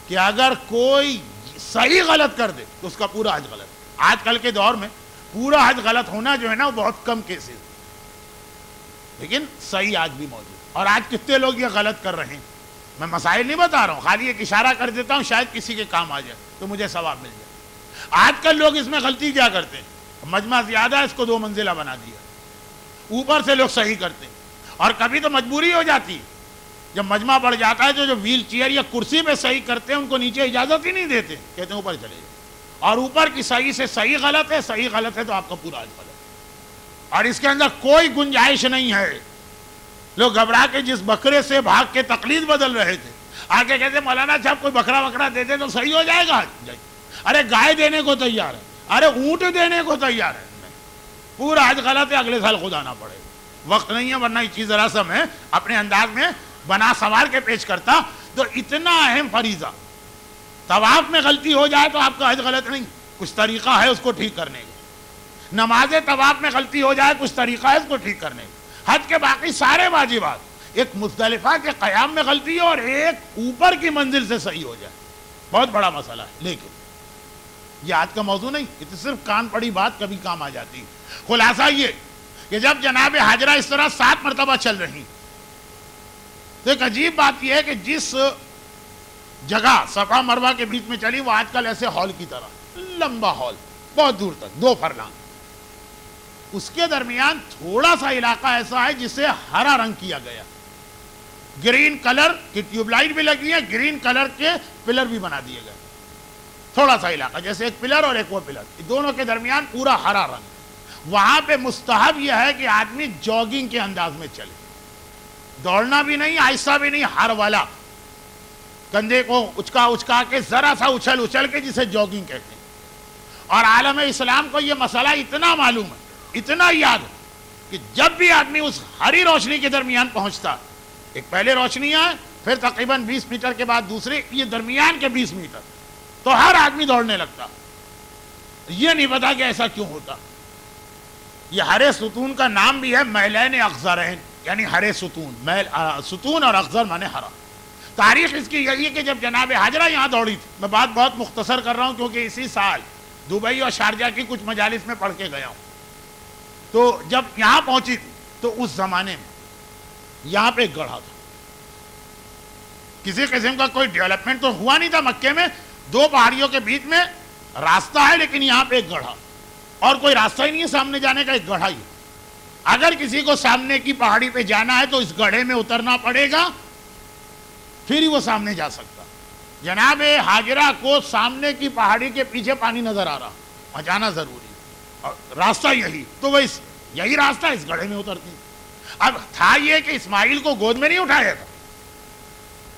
کہ اگر کوئی صحیح غلط کر دے تو اس کا پورا حج غلط۔ آج کل کے دور میں پورا حج غلط ہونا جو ہے نا وہ بہت کم کیسز، لیکن صحیح آج بھی موجود، اور آج کتنے لوگ یہ غلط کر رہے ہیں، میں مسائل نہیں بتا رہا ہوں، خالی ایک اشارہ کر دیتا ہوں، شاید کسی کے کام آ جائے تو مجھے ثواب مل جائے۔ آج کل لوگ اس میں غلطی کیا کرتے ہیں، مجمع زیادہ ہے اس کو 2 منزلہ بنا دیا، اوپر سے لوگ صحیح کرتے ہیں، اور کبھی تو مجبوری ہو جاتی ہے، جب مجمع بڑھ جاتا ہے تو جو ویل چیئر یا کرسی پہ صحیح کرتے ہیں ان کو نیچے اجازت ہی نہیں دیتے، کہتے ہیں اوپر چلے جائیں، اور اوپر کی صحیح سے صحیح غلط ہے، صحیح غلط ہے تو آپ کا پورا حج غلط ہے، اور اس کے اندر کوئی گنجائش نہیں ہے۔ لوگ گھبرا کے جس بکرے سے بھاگ کے تقلید بدل رہے تھے، آگے کہتے مولانا صاحب کوئی بکرا دے دے تو صحیح ہو جائے گا، ارے گائے دینے کو تیار ہے، ارے اونٹ دینے کو تیار ہے، پورا حج غلط ہے، اگلے سال خدا نہ پڑے۔ وقت نہیں ہے ورنہ یہ چیز ذرا سا میں اپنے انداز میں بنا سوار کے پیش کرتا۔ تو اتنا اہم فریضہ، طواف میں غلطی ہو جائے تو آپ کا حج غلط نہیں، کچھ طریقہ ہے اس کو ٹھیک کرنے کا۔ نماز طواف میں غلطی ہو جائے کچھ طریقہ ہے اس کو ٹھیک کرنے کا۔ حج کے باقی سارے واجبات، ایک مزدلفہ کے قیام میں غلطی ہو اور ایک اوپر کی منزل سے صحیح ہو جائے، بہت بڑا مسئلہ ہے، لیکن یہ آج کا موضوع نہیں، یہ تو صرف کان پڑی بات کبھی کام آ جاتی ہے۔ خلاصہ یہ کہ جب جناب حاجرہ اس طرح 7 مرتبہ چل رہی تو ایک عجیب بات یہ ہے کہ جس جگہ صفا مروہ کے بیچ میں چلی وہ آج کل ایسے ہال کی طرح لمبا ہال، بہت دور تک 2 فرلانگ، اس کے درمیان تھوڑا سا علاقہ ایسا ہے جسے ہرا رنگ کیا گیا، گرین کلر کی ٹیوب لائٹ بھی لگی ہے، گرین کلر کے پلر بھی بنا دیے گئے، تھوڑا سا علاقہ جیسے ایک پلر اور ایک وہ پلر، دونوں کے درمیان پورا ہرا رنگ۔ وہاں پہ مستحب یہ ہے کہ آدمی جاگنگ کے انداز میں چلے، دوڑنا بھی نہیں، آہستہ بھی نہیں، ہر والا، کندھے کو اچکا کے ذرا سا اچھل کے، جسے جاگنگ کہتے ہیں۔ اور عالم اسلام کو یہ مسئلہ اتنا معلوم ہے، اتنا یاد ہے کہ جب بھی آدمی اس ہری روشنی کے درمیان پہنچتا، ایک پہلے روشنی ہے، پھر تقریباً 20 میٹر کے بعد دوسری، یہ درمیان کے 20 میٹر، تو ہر آدمی دوڑنے لگتا۔ یہ نہیں پتا کہ ایسا کیوں ہوتا۔ یہ ہرے ستون کا نام بھی ہے میلین اخضرین، یعنی ہرے ستون، ستون اور اخضر مانے ہرا۔ تاریخ اس کی یہی ہے کہ جب جناب حاجرہ یہاں دوڑی تھی، میں بات بہت مختصر کر رہا ہوں کیونکہ اسی سال دبئی اور شارجہ کی کچھ مجالس میں پڑھ کے گیا ہوں، تو جب یہاں پہنچی تھی تو اس زمانے میں یہاں پہ ایک گڑھا تھا. کسی قسم کا کوئی ڈیولپمنٹ تو ہوا نہیں تھا. مکے میں دو پہاڑیوں کے بیچ میں راستہ ہے, لیکن یہاں پہ ایک گڑھا, اور کوئی راستہ ہی نہیں ہے سامنے جانے کا, ایک گڑھا ہی. اگر کسی کو سامنے کی پہاڑی پہ جانا ہے تو اس گڑھے میں اترنا پڑے گا, پھر ہی وہ سامنے جا سکتا. جناب حاجرہ کو سامنے کی پہاڑی کے پیچھے پانی نظر آ رہا, وہاں جانا ضروری, اور راستہ یہی, تو وہ یہی راستہ اس گڑھے میں اترتی. اب تھا یہ کہ اسماعیل کو گود میں نہیں اٹھایا تھا,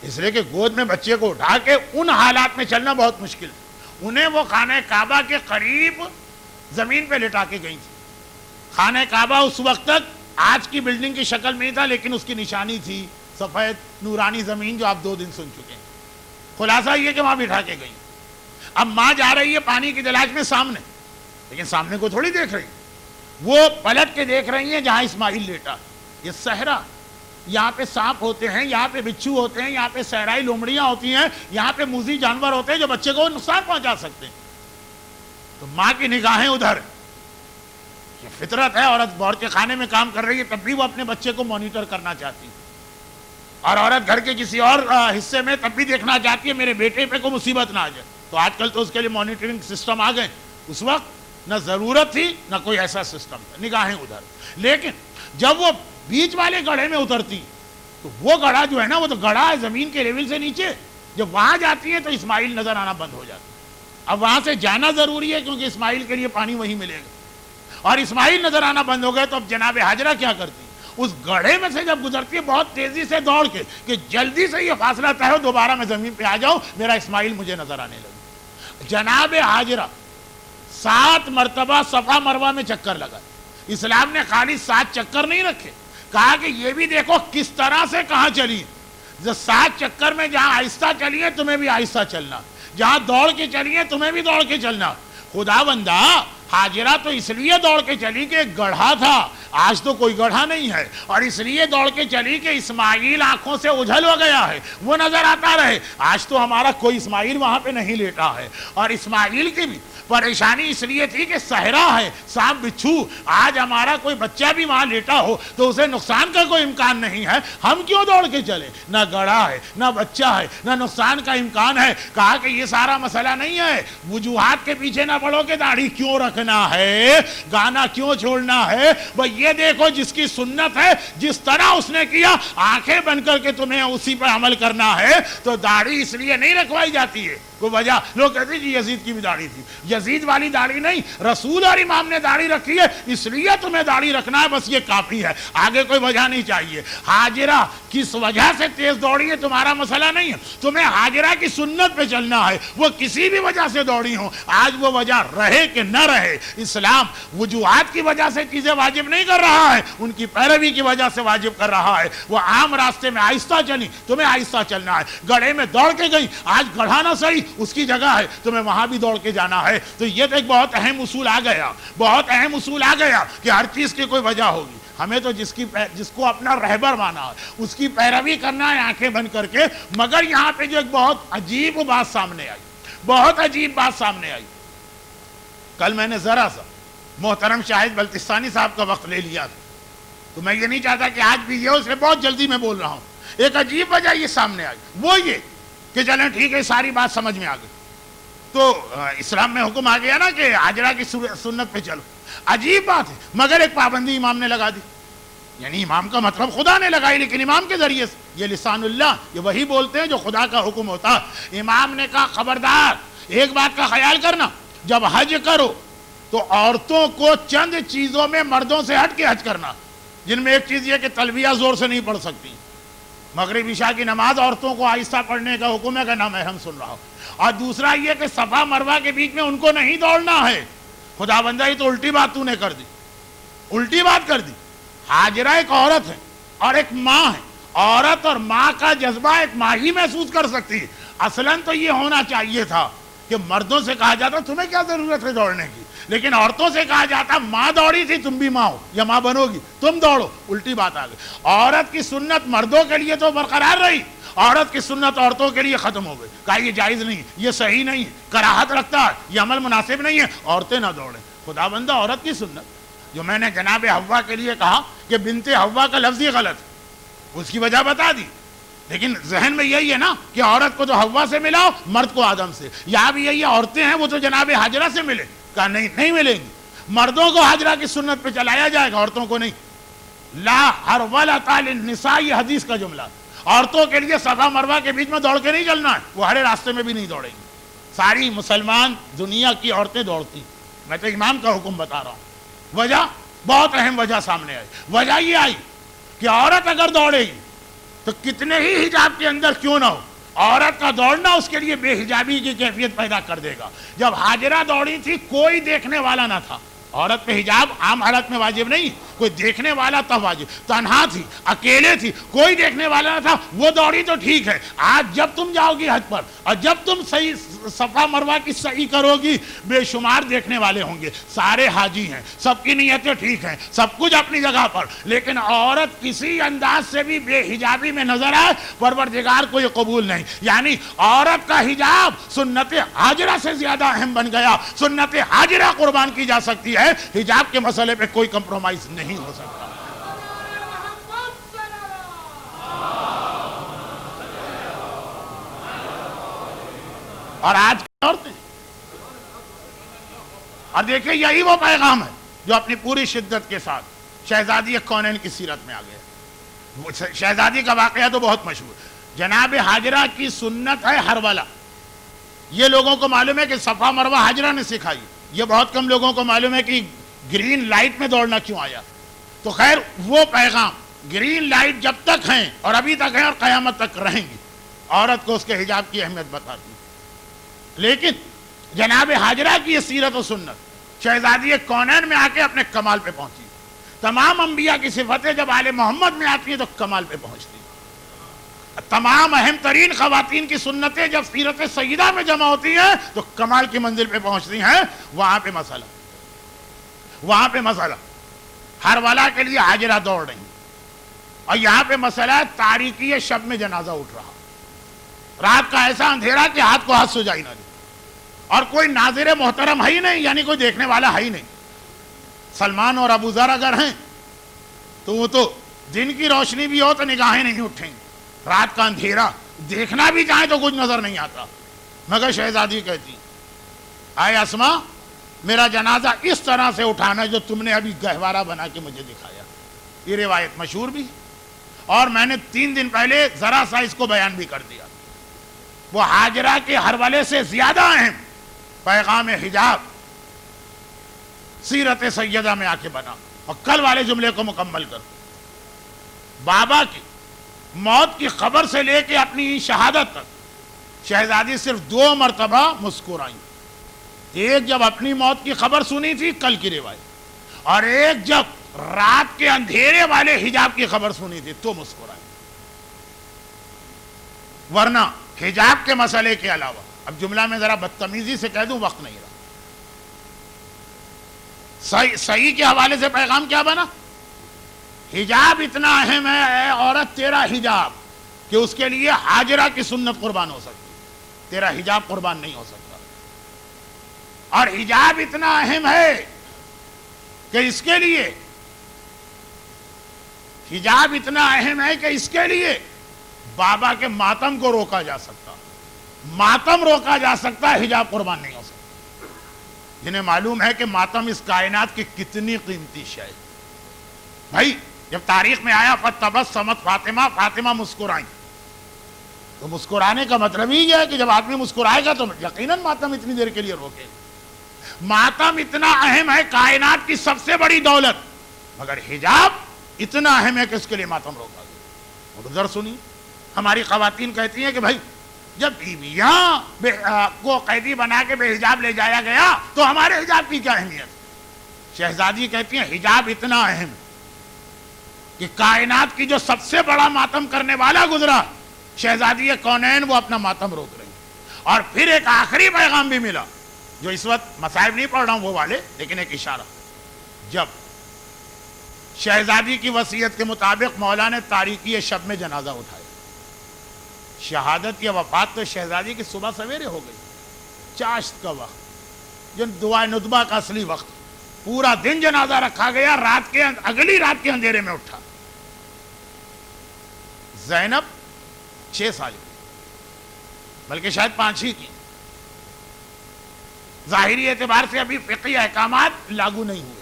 اس لیے کہ گود میں بچے کو اٹھا کے ان حالات میں چلنا بہت مشکل تھا. انہیں وہ خانہ کعبہ کے قریب زمین پہ لٹا کے گئی تھی. خانہ کعبہ اس وقت تک آج کی بلڈنگ کی شکل میں نہیں تھا, لیکن اس کی نشانی تھی سفید نورانی زمین, جو آپ 2 دن سن چکے ہیں. خلاصہ یہ کہ وہاں بٹھا کے گئی. اب ماں جا رہی ہے پانی کی تلاش میں سامنے, لیکن سامنے کو تھوڑی دیکھ رہی, وہ پلٹ کے دیکھ رہی ہیں جہاں اسماعیل لیٹا. یہ صحرا, یہاں پہ سانپ ہوتے ہیں, یہاں پہ بچھو ہوتے ہیں, یہاں پہ صحرائی لومڑیاں ہوتی ہیں, یہاں پہ موذی جانور ہوتے ہیں جو بچے کو نقصان پہنچا سکتے ہیں. تو ماں کی نگاہیں ادھر. یہ فطرت ہے, عورت باورچی کے خانے میں کام کر رہی ہے, تب بھی وہ اپنے بچے کو مانیٹر کرنا چاہتی ہے. اور عورت گھر کے کسی اور حصے میں تب بھی دیکھنا چاہتی ہے میرے بیٹے پہ کوئی مصیبت نہ آ جائے. تو آج کل تو اس کے لیے مانیٹرنگ سسٹم آ گئے. اس وقت نہ ضرورت تھی نہ کوئی ایسا سسٹم تھا, نگاہیں ادھر. لیکن جب وہ بیچ والے گڑھے میں اترتی تو وہ گڑھا جو ہے نا, وہ تو گڑھا ہے زمین کے لیول سے نیچے. جب وہاں جاتی ہے تو اسماعیل نظر آنا بند ہو جاتا. اب وہاں سے جانا ضروری ہے کیونکہ اسماعیل کے لیے پانی وہیں ملے گا, اور اسماعیل نظر آنا بند ہو گئے. تو اب جناب حاجرہ کیا کرتی, اس گڑھے میں سے جب گزرتی ہے بہت تیزی سے دوڑ کے کہ جلدی سے یہ فاصلہ طے ہو, دوبارہ میں زمین پہ آ جاؤں, میرا اسماعیل مجھے نظر آنے لگے. جناب حاجرہ 7 مرتبہ صفا مروہ میں چکر لگا. اسلام نے خالی 7 چکر نہیں رکھے, کہا کہ یہ بھی دیکھو کس طرح سے کہاں چلی. 7 چکر میں جہاں آہستہ چلی ہے تمہیں بھی آہستہ چلنا, جہاں دوڑ کے چلی ہے تمہیں بھی دوڑ کے چلنا. خدا بندہ حاجرہ تو اس لیے دوڑ کے چلی کہ ایک گڑھا تھا, آج تو کوئی گڑھا نہیں ہے, اور اس لیے دوڑ کے چلی کہ اسماعیل آنکھوں سے اجھل ہو گیا ہے, وہ نظر آتا رہے. آج تو ہمارا کوئی اسماعیل وہاں پہ نہیں لیٹا ہے, اور اسماعیل کی بھی پریشانی اس لیے تھی کہ صحرا ہے, سانپ بچھو. آج ہمارا کوئی بچہ بھی وہاں لیٹا ہو تو اسے نقصان کا کوئی امکان نہیں ہے, ہم کیوں دوڑ کے چلے. نہ گڑھا ہے, نہ بچہ ہے, نہ نقصان کا امکان ہے. کہا کہ یہ سارا مسئلہ نہیں ہے, وجوہات کے پیچھے نہ پڑو کہ داڑھی کیوں رکھنا ہے, گانا کیوں چھوڑنا ہے. بھئی یہ دیکھو جس کی سنت ہے, جس طرح اس نے کیا, آنکھیں بن کر کے تمہیں اسی پر عمل کرنا ہے. تو داڑھی اس لیے نہیں رکھوائی جاتی ہے کوئی وجہ. لوگ کہتے ہیں جی یزید کی بھی داڑھی تھی, یزید والی داڑھی نہیں, رسول اور امام نے داڑھی رکھی ہے, اس لیے تمہیں داڑھی رکھنا ہے, بس یہ کافی ہے, آگے کوئی وجہ نہیں چاہیے. حاجرہ کس وجہ سے تیز دوڑی ہے تمہارا مسئلہ نہیں ہے, تمہیں حاجرہ کی سنت پہ چلنا ہے. وہ کسی بھی وجہ سے دوڑی ہوں, آج وہ وجہ رہے کہ نہ رہے, اسلام وجوہات کی وجہ سے چیزیں واجب نہیں کر رہا ہے, ان کی پیروی کی وجہ سے واجب کر رہا ہے. وہ عام راستے میں آہستہ چلی, تمہیں آہستہ چلنا ہے. گڑھے میں دوڑ کے گئی, آج گڑھا نہ صحیح اس کی جگہ ہے, تمہیں وہاں بھی دوڑ کے جانا ہے. تو یہ تو ایک بہت اہم اصول آ گیا, بہت اہم اصول آ گیا کہ ہر چیز کی کوئی وجہ ہوگی. ہمیں تو جس کو اپنا رہبر مانا ہے اس کی پیروی کرنا ہے آنکھیں بند کر کے. مگر یہاں پہ جو ایک بہت عجیب بات سامنے آئی, بہت عجیب بات سامنے آئی. کل میں نے ذرا سا محترم شاہد بلتستانی صاحب کا وقت لے لیا تھا, تو میں یہ نہیں چاہتا کہ آج بھی یہ, اس لیے بہت جلدی میں بول رہا ہوں. ایک عجیب وجہ یہ سامنے آئی, وہ یہ کہ چلیں ٹھیک ہے ساری بات سمجھ میں آ گئی. تو اسلام میں حکم آ گیا نا کہ حاجرہ کی سنت پہ چلو. عجیب بات ہے, مگر ایک پابندی امام نے لگا دی. یعنی امام کا مطلب خدا نے لگائی, لیکن امام کے ذریعے سے. یہ لسان اللہ, یہ وہی بولتے ہیں جو خدا کا حکم ہوتا. امام نے کہا خبردار ایک بات کا خیال کرنا, جب حج کرو تو عورتوں کو چند چیزوں میں مردوں سے ہٹ کے حج کرنا, جن میں ایک چیز یہ کہ تلبیہ زور سے نہیں پڑھ سکتی. مغرب عشاء کی نماز عورتوں کو آہستہ پڑھنے کا حکم ہے کہ نہ محرم سن رہا ہو. اور دوسرا یہ کہ صفا مروہ کے بیچ میں ان کو نہیں دوڑنا ہے. خدا بندہ یہ تو الٹی بات تو نے کر دی, الٹی بات کر دی. حاجرہ ایک عورت ہے اور ایک ماں ہے. عورت اور ماں کا جذبہ ایک ماں ہی محسوس کر سکتی ہے. اصلاً تو یہ ہونا چاہیے تھا کہ مردوں سے کہا جاتا تمہیں کیا ضرورت ہے دوڑنے کی, لیکن عورتوں سے کہا جاتا ماں دوڑی تھی تم بھی ماں ہو یا ماں بنو گی, تم دوڑو. الٹی بات آ گئی. عورت کی سنت مردوں کے لیے تو برقرار رہی, عورت کی سنت عورتوں کے لیے ختم ہو گئی. کہا یہ جائز نہیں, یہ صحیح نہیں, کراہت رکھتا ہے, یہ عمل مناسب نہیں ہے, عورتیں نہ دوڑیں. خدا بندہ عورت کی سنت, جو میں نے جناب حوا کے لیے کہا کہ بنت حوا کا لفظ ہی غلط ہے، اس کی وجہ بتا دی، لیکن ذہن میں یہی ہے نا کہ عورت کو تو حوا سے ملا، مرد کو آدم سے. یہاں بھی یہی ہے، عورتیں ہیں وہ تو جناب حاجرہ سے ملے. کہا نہیں ملیں گی، مردوں کو حاجرہ کی سنت پہ چلایا جائے گا، عورتوں کو نہیں. لا حرولۃ للنساء، یہ حدیث کا جملہ. عورتوں کے لیے صفا مروہ کے بیچ میں دوڑ کے نہیں چلنا ہے، وہ ہرے راستے میں بھی نہیں دوڑیں گی. ساری مسلمان دنیا کی عورتیں دوڑتی. میں تو امام کا حکم بتا رہا ہوں. وجہ بہت اہم وجہ سامنے آئی. وجہ یہ آئی کہ عورت اگر دوڑے گی تو کتنے ہی حجاب کے اندر کیوں نہ ہو، عورت کا دوڑنا اس کے لیے بے حجابی کی کیفیت پیدا کر دے گا. جب حاجرہ دوڑی تھی کوئی دیکھنے والا نہ تھا. عورت پہ حجاب عام حالت میں واجب نہیں، کوئی دیکھنے والا تب واجب. تنہا تھی، اکیلے تھی، کوئی دیکھنے والا نہ تھا، وہ دوڑی تو ٹھیک ہے. آج جب تم جاؤ گی حج پر اور جب تم صحیح صفا مروہ کی صحیح کرو گی، بے شمار دیکھنے والے ہوں گے. سارے حاجی ہیں، سب کی نیتیں ٹھیک ہیں، سب کچھ اپنی جگہ پر، لیکن عورت کسی انداز سے بھی بے حجابی میں نظر آئے، پروردگار کو یہ قبول نہیں. یعنی عورت کا حجاب سنت حاجرہ سے زیادہ اہم بن گیا. سنت حاجرہ قربان کی جا سکتی ہے، حجاب کے مسئلے پہ کوئی کمپرومائز نہیں ہو سکتا. اور آج کی عورتیں، اور دیکھیں یہی وہ پیغام ہے جو اپنی پوری شدت کے ساتھ شہزادی کونین کی سیرت میں آ گیا. شہزادی کا واقعہ تو بہت مشہور. جناب حاجرہ کی سنت ہے ہرولہ. یہ لوگوں کو معلوم ہے کہ صفا مروہ حاجرہ نے سکھائی. یہ بہت کم لوگوں کو معلوم ہے کہ گرین لائٹ میں دوڑنا کیوں آیا. تو خیر وہ پیغام، گرین لائٹ جب تک ہیں اور ابھی تک ہیں اور قیامت تک رہیں گی، عورت کو اس کے حجاب کی اہمیت بتاتی. لیکن جناب حاجرہ کی یہ سیرت و سنت شہزادی کونین میں آ کے اپنے کمال پہ پہنچی. تمام انبیاء کی صفتیں جب آل محمد میں آتی ہیں تو کمال پہ پہنچتی. تمام اہم ترین خواتین کی سنتیں جب سیرت سیدہ میں جمع ہوتی ہیں تو کمال کی منزل پہ پہنچتی ہیں. وہاں پہ مسئلہ ہرولہ کے لیے حاجرہ دوڑ رہی، اور یہاں پہ مسئلہ ہے تاریکی شب میں جنازہ اٹھ رہا. رات کا ایسا اندھیرا کہ ہاتھ کو ہاتھ سجائی نہ دے، اور کوئی ناظر محترم ہے ہی نہیں، یعنی کوئی دیکھنے والا ہے ہی نہیں. سلمان اور ابو ذر اگر ہیں تو وہ تو دن کی روشنی بھی ہو تو نگاہیں نہیں اٹھیں گی. رات کا اندھیرا، دیکھنا بھی چاہیں تو کچھ نظر نہیں آتا. مگر شہزادی کہتی، آئے اسما، میرا جنازہ اس طرح سے اٹھانا جو تم نے ابھی گہوارہ بنا کے مجھے دکھایا. یہ روایت مشہور بھی، اور میں نے 3 دن پہلے ذرا سا اس کو بیان بھی کر دیا. وہ حاجرہ کے ہرولے سے زیادہ اہم پیغام حجاب سیرت سیدہ میں آ کے بنا. اور کل والے جملے کو مکمل کر، بابا کی موت کی خبر سے لے کے اپنی شہادت تک شہزادی صرف 2 مرتبہ مسکرائی. ایک جب اپنی موت کی خبر سنی تھی، کل کی روایت، اور ایک جب رات کے اندھیرے والے حجاب کی خبر سنی تھی تو مسکرائی. ورنہ حجاب کے مسئلے کے علاوہ، اب جملہ میں ذرا بدتمیزی سے کہہ دوں، وقت نہیں رہا. صحیح کے حوالے سے پیغام کیا بنا؟ حجاب اتنا اہم ہے اے عورت تیرا حجاب کہ اس کے لیے حاجرہ کی سنت قربان ہو سکتی، تیرا حجاب قربان نہیں ہو سکتا. اور حجاب اتنا اہم ہے کہ اس کے لیے، حجاب اتنا اہم ہے کہ اس کے لیے بابا کے ماتم کو روکا جا سکتا، ماتم روکا جا سکتا ہے، حجاب قربان نہیں ہو سکتا. جنہیں معلوم ہے کہ ماتم اس کائنات کی کتنی قیمتی شے ہے. بھائی جب تاریخ میں آیا فتبسمت فاطمہ، فاطمہ مسکرائیں، تو مسکرانے کا مطلب ہی ہے کہ جب آدمی مسکرائے گا تو یقیناً ماتم اتنی دیر کے لیے روکے. ماتم اتنا اہم ہے، کائنات کی سب سے بڑی دولت، مگر حجاب اتنا اہم ہے کہ اس کے لیے ماتم روکا گیا. ادھر سنی، ہماری خواتین کہتی ہیں کہ بھائی جب بیویاں کو قیدی بنا کے بے حجاب لے جایا گیا تو ہمارے حجاب کی کیا اہمیت. شہزادی کہتی ہیں حجاب اتنا اہم ہے کہ کائنات کی جو سب سے بڑا ماتم کرنے والا گزرا، شہزادی کونین، وہ اپنا ماتم روک رہی. اور پھر ایک آخری پیغام بھی ملا، جو اس وقت مصائب نہیں پڑھ رہا ہوں وہ والے، لیکن ایک اشارہ. جب شہزادی کی وصیت کے مطابق مولا نے تاریکی شب میں جنازہ اٹھایا، شہادت یا وفات تو شہزادی کی صبح سویرے ہو گئی، چاشت کا وقت، جو دعائے ندبہ کا اصلی وقت. پورا دن جنازہ رکھا گیا، اگلی رات کے اندھیرے میں اٹھا۔ زینب 6 سال کی، بلکہ شاید 5 ہی کی، ظاہری اعتبار سے ابھی فقہی احکامات لاگو نہیں ہوئے،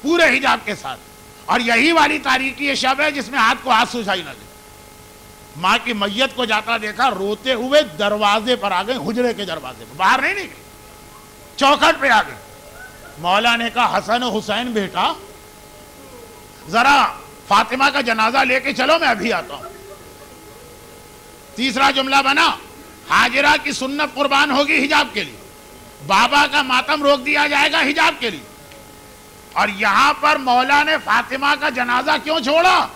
پورے حجاب کے ساتھ، اور یہی والی تاریخی یہ شب ہے جس میں ہاتھ کو ہاتھ سجائی نہ دے۔ ماں کی میت کو جاتا دیکھا، روتے ہوئے دروازے پر آ گئے، حجرے کے دروازے پر، باہر نہیں نکلے، چوکھٹ پہ آ گئے۔ مولا نے کہا حسن و حسین بیٹا ذرا فاطمہ کا جنازہ لے کے چلو، میں ابھی آتا ہوں۔ تیسرا جملہ بنا، ہاجرہ کی سنت قربان ہوگی حجاب کے لیے، بابا کا ماتم روک دیا جائے گا حجاب کے لیے۔ اور یہاں پر مولا نے فاطمہ کا جنازہ کیوں چھوڑا؟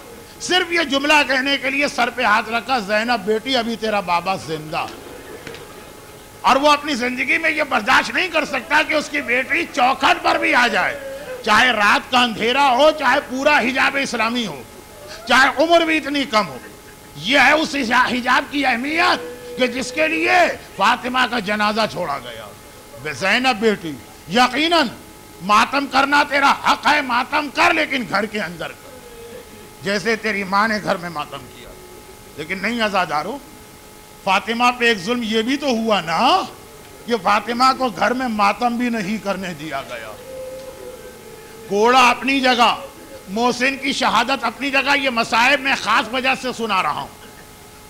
صرف یہ جملہ کہنے کے لیے سر پہ ہاتھ رکھا، زینب بیٹی ابھی تیرا بابا زندہ۔ اور وہ اپنی زندگی میں یہ برداشت نہیں کر سکتا کہ اس کی بیٹی چوکھٹ پر بھی آ جائے، چاہے رات کا اندھیرا ہو، چاہے پورا حجاب اسلامی ہو، چاہے عمر بھی اتنی کم ہو۔ یہ ہے اس حجاب کی اہمیت کہ جس کے لیے فاطمہ کا جنازہ چھوڑا گیا۔ زینب بیٹی، یقیناً ماتم کرنا تیرا حق ہے، ماتم کر، لیکن گھر کے اندر کر، جیسے تیری ماں نے گھر میں ماتم کیا۔ لیکن نہیں عزادارو، فاطمہ پہ ایک ظلم یہ بھی تو ہوا نا کہ فاطمہ کو گھر میں ماتم بھی نہیں کرنے دیا گیا۔ کوڑا اپنی جگہ، محسن کی شہادت اپنی جگہ، یہ مصائب میں خاص وجہ سے سنا رہا ہوں۔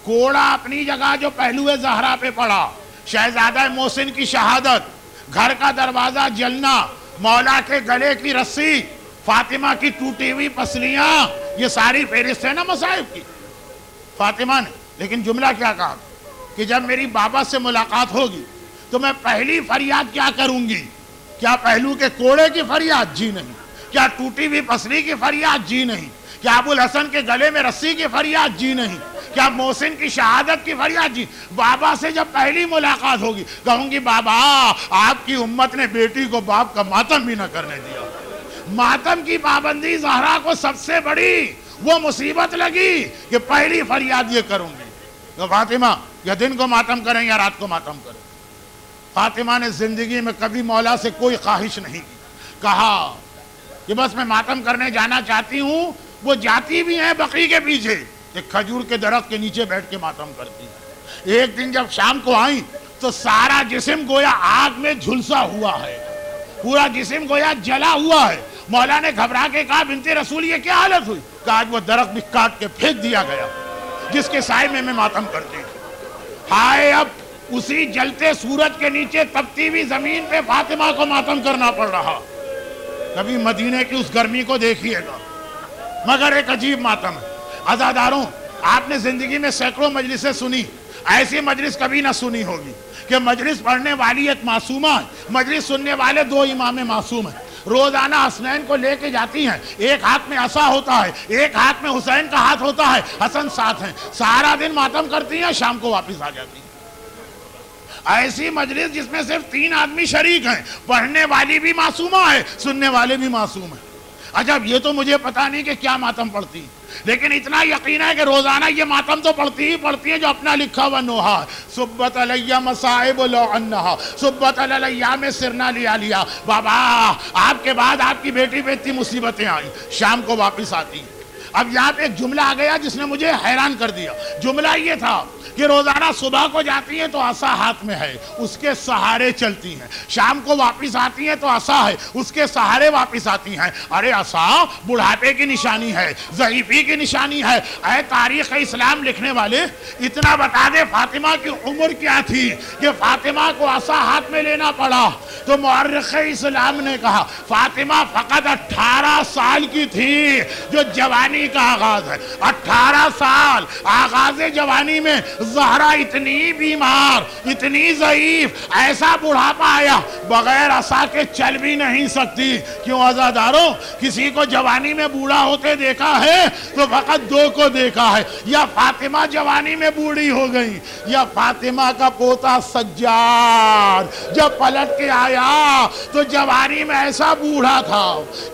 کوڑا اپنی جگہ جو پہلو زہرا پہ پڑا، شہزادہ محسن کی شہادت، گھر کا دروازہ جلنا، مولا کے گلے کی رسی، فاطمہ کی ٹوٹی ہوئی پسلیاں، یہ ساری فہرست ہے نا مصائب کی فاطمہ نے۔ لیکن جملہ کیا کہا کہ جب میری بابا سے ملاقات ہوگی تو میں پہلی فریاد کیا کروں گی؟ کیا پہلو کے کوڑے کی فریاد؟ جی نہیں۔ کیا ٹوٹی ہوئی پسلی کی فریاد؟ جی نہیں۔ کیا ابو الحسن کے گلے میں رسی کی فریاد؟ جی نہیں۔ کیا محسن کی شہادت کی فریاد؟ جی۔ بابا سے جب پہلی ملاقات ہوگی کہوں گی بابا آپ کی امت نے بیٹی کو باپ کا ماتم بھی نہ کرنے دیا۔ ماتم کی پابندی زہرا کو سب سے بڑی وہ مصیبت لگی کہ پہلی فریاد یہ کروں گی تو فاطمہ یا دن کو ماتم کریں یا رات کو ماتم کریں۔ فاطمہ نے زندگی میں کبھی مولا سے کوئی خواہش نہیں کی، کہا کہ بس میں ماتم کرنے جانا چاہتی ہوں۔ وہ جاتی بھی ہیں بقی کے پیچھے، ایک کھجور کے درخت کے نیچے بیٹھ کے ماتم کرتی ہیں۔ ایک دن جب شام کو آئیں تو سارا جسم گویا آگ میں جھلسا ہوا ہے، پورا جسم گویا جلا ہوا ہے۔ مولا نے گھبرا کے کہا بنت رسول یہ کیا حالت ہوئی؟ کہا آج وہ درخت بھی کاٹ کے پھینک دیا گیا جس کے سائے میں ماتم کرتی ہوں۔ ہائے اب اسی جلتے سورج کے نیچے تپتی ہوئی زمین پہ فاطمہ کو ماتم کرنا پڑ رہا۔ کبھی مدینے کی اس گرمی کو دیکھیے گا، مگر ایک عجیب ماتم ہے۔ عزاداروں، آپ نے زندگی میں سینکڑوں مجلسیں سنی، ایسی مجلس کبھی نہ سنی ہوگی کہ مجلس پڑھنے والی ایک معصومہ ہے، مجلس سننے والے 2 امام معصوم ہیں، روزانہ حسنین کو لے کے جاتی ہیں، ایک ہاتھ میں عصا ہوتا ہے، ایک ہاتھ میں حسین کا ہاتھ ہوتا ہے، حسن ساتھ ہیں، سارا دن ماتم کرتی ہیں، شام کو واپس آ جاتی ہیں۔ ایسی مجلس جس میں صرف 3 آدمی شریک ہیں، پڑھنے والی بھی معصومہ ہے، سننے والے بھی معصوم ہیں۔ عجب، یہ تو مجھے پتا نہیں کہ کیا ماتم پڑھتی، لیکن اتنا یقین ہے کہ روزانہ یہ ماتم تو پڑھتی ہے جو اپنا لکھا ہوا نوحہ، صبت علیہ مصائب لو انہا صبت علیہ میں سرنا لیا۔ بابا آپ کے بعد آپ کی بیٹی پہ اتنی مصیبتیں آئی، شام کو واپس آتی ہیں۔ اب یہاں پہ ایک جملہ آ گیا جس نے مجھے حیران کر دیا۔ جملہ یہ تھا کہ روزانہ صبح کو جاتی ہیں تو عصا ہاتھ میں ہے، اس کے سہارے چلتی ہیں، شام کو واپس آتی ہیں تو عصا ہے، اس کے سہارے واپس آتی ہیں۔ ارے عصا بڑھاپے کی نشانی ہے، ضعیفی کی نشانی ہے۔ اے تاریخ اسلام لکھنے والے، اتنا بتا دے فاطمہ کی عمر کیا تھی کہ فاطمہ کو عصا ہاتھ میں لینا پڑا؟ تو مورخ اسلام نے کہا فاطمہ فقط 18 سال کی تھی جو جوانی کا آغاز ہے۔ 18 سال آغاز جوانی میں زہرا اتنی بیمار، اتنی ضعیف، ایسا بڑھاپا آیا بغیر عصا کے چل بھی نہیں سکتی۔ کیوں عزاداروں؟ کسی کو جوانی میں بوڑھا ہوتے دیکھا ہے تو فقط 2 کو دیکھا ہے، یا فاطمہ جوانی میں بوڑھی ہو گئی، یا فاطمہ کا پوتا سجاد جب پلٹ کے آیا تو جوانی میں ایسا بوڑھا تھا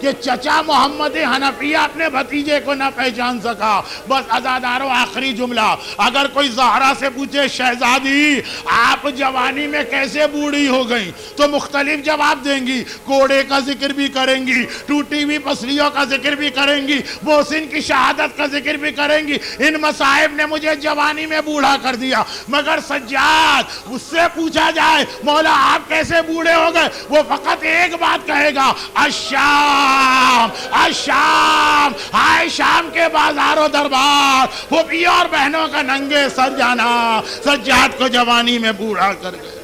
کہ چچا محمد حنفیہ اپنے بھتیجے کو نہ پہچان سکا. بس عزادارو آخری جملہ, اگر کوئی زہرا سے پوچھے شہزادی آپ جوانی میں کیسے بوڑھی ہو گئی تو مختلف جواب دیں گی. کوڑے کا ذکر بھی کریں گی, ٹوٹی ہوئی پسلیوں کا ذکر بھی کریں گی, محسن کی شہادت کا ذکر بھی کریں گی. ان مصائب نے مجھے جوانی میں بوڑھا کر دیا. مگر سجاد اس سے پوچھا جائے مولا آپ کیسے بوڑھے ہو گئے, وہ فقط ایک بات کہے گا, الشام الشام. ہائے شام کے بازار و دربار, پھوپھیوں اور بہنوں کا ننگے سر جانا سجاد کو جوانی میں بوڑھا کر گئے.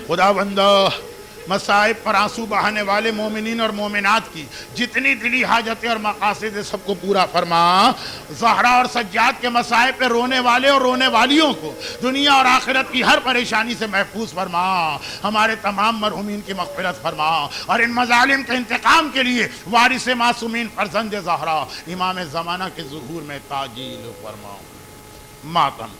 خدا بندہ مصائب پر آنسو بہانے والے مومنین اور مومنات کی جتنی دلی حاجتیں اور مقاصد سب کو پورا فرما. زہرا اور سجاد کے مصائب پہ رونے والے اور رونے والیوں کو دنیا اور آخرت کی ہر پریشانی سے محفوظ فرما. ہمارے تمام مرحومین کی مغفرت فرما اور ان مظالم کے انتقام کے لیے وارث معصومین فرزند زہرا امام زمانہ کے ظہور میں تعجیل فرما. ماتم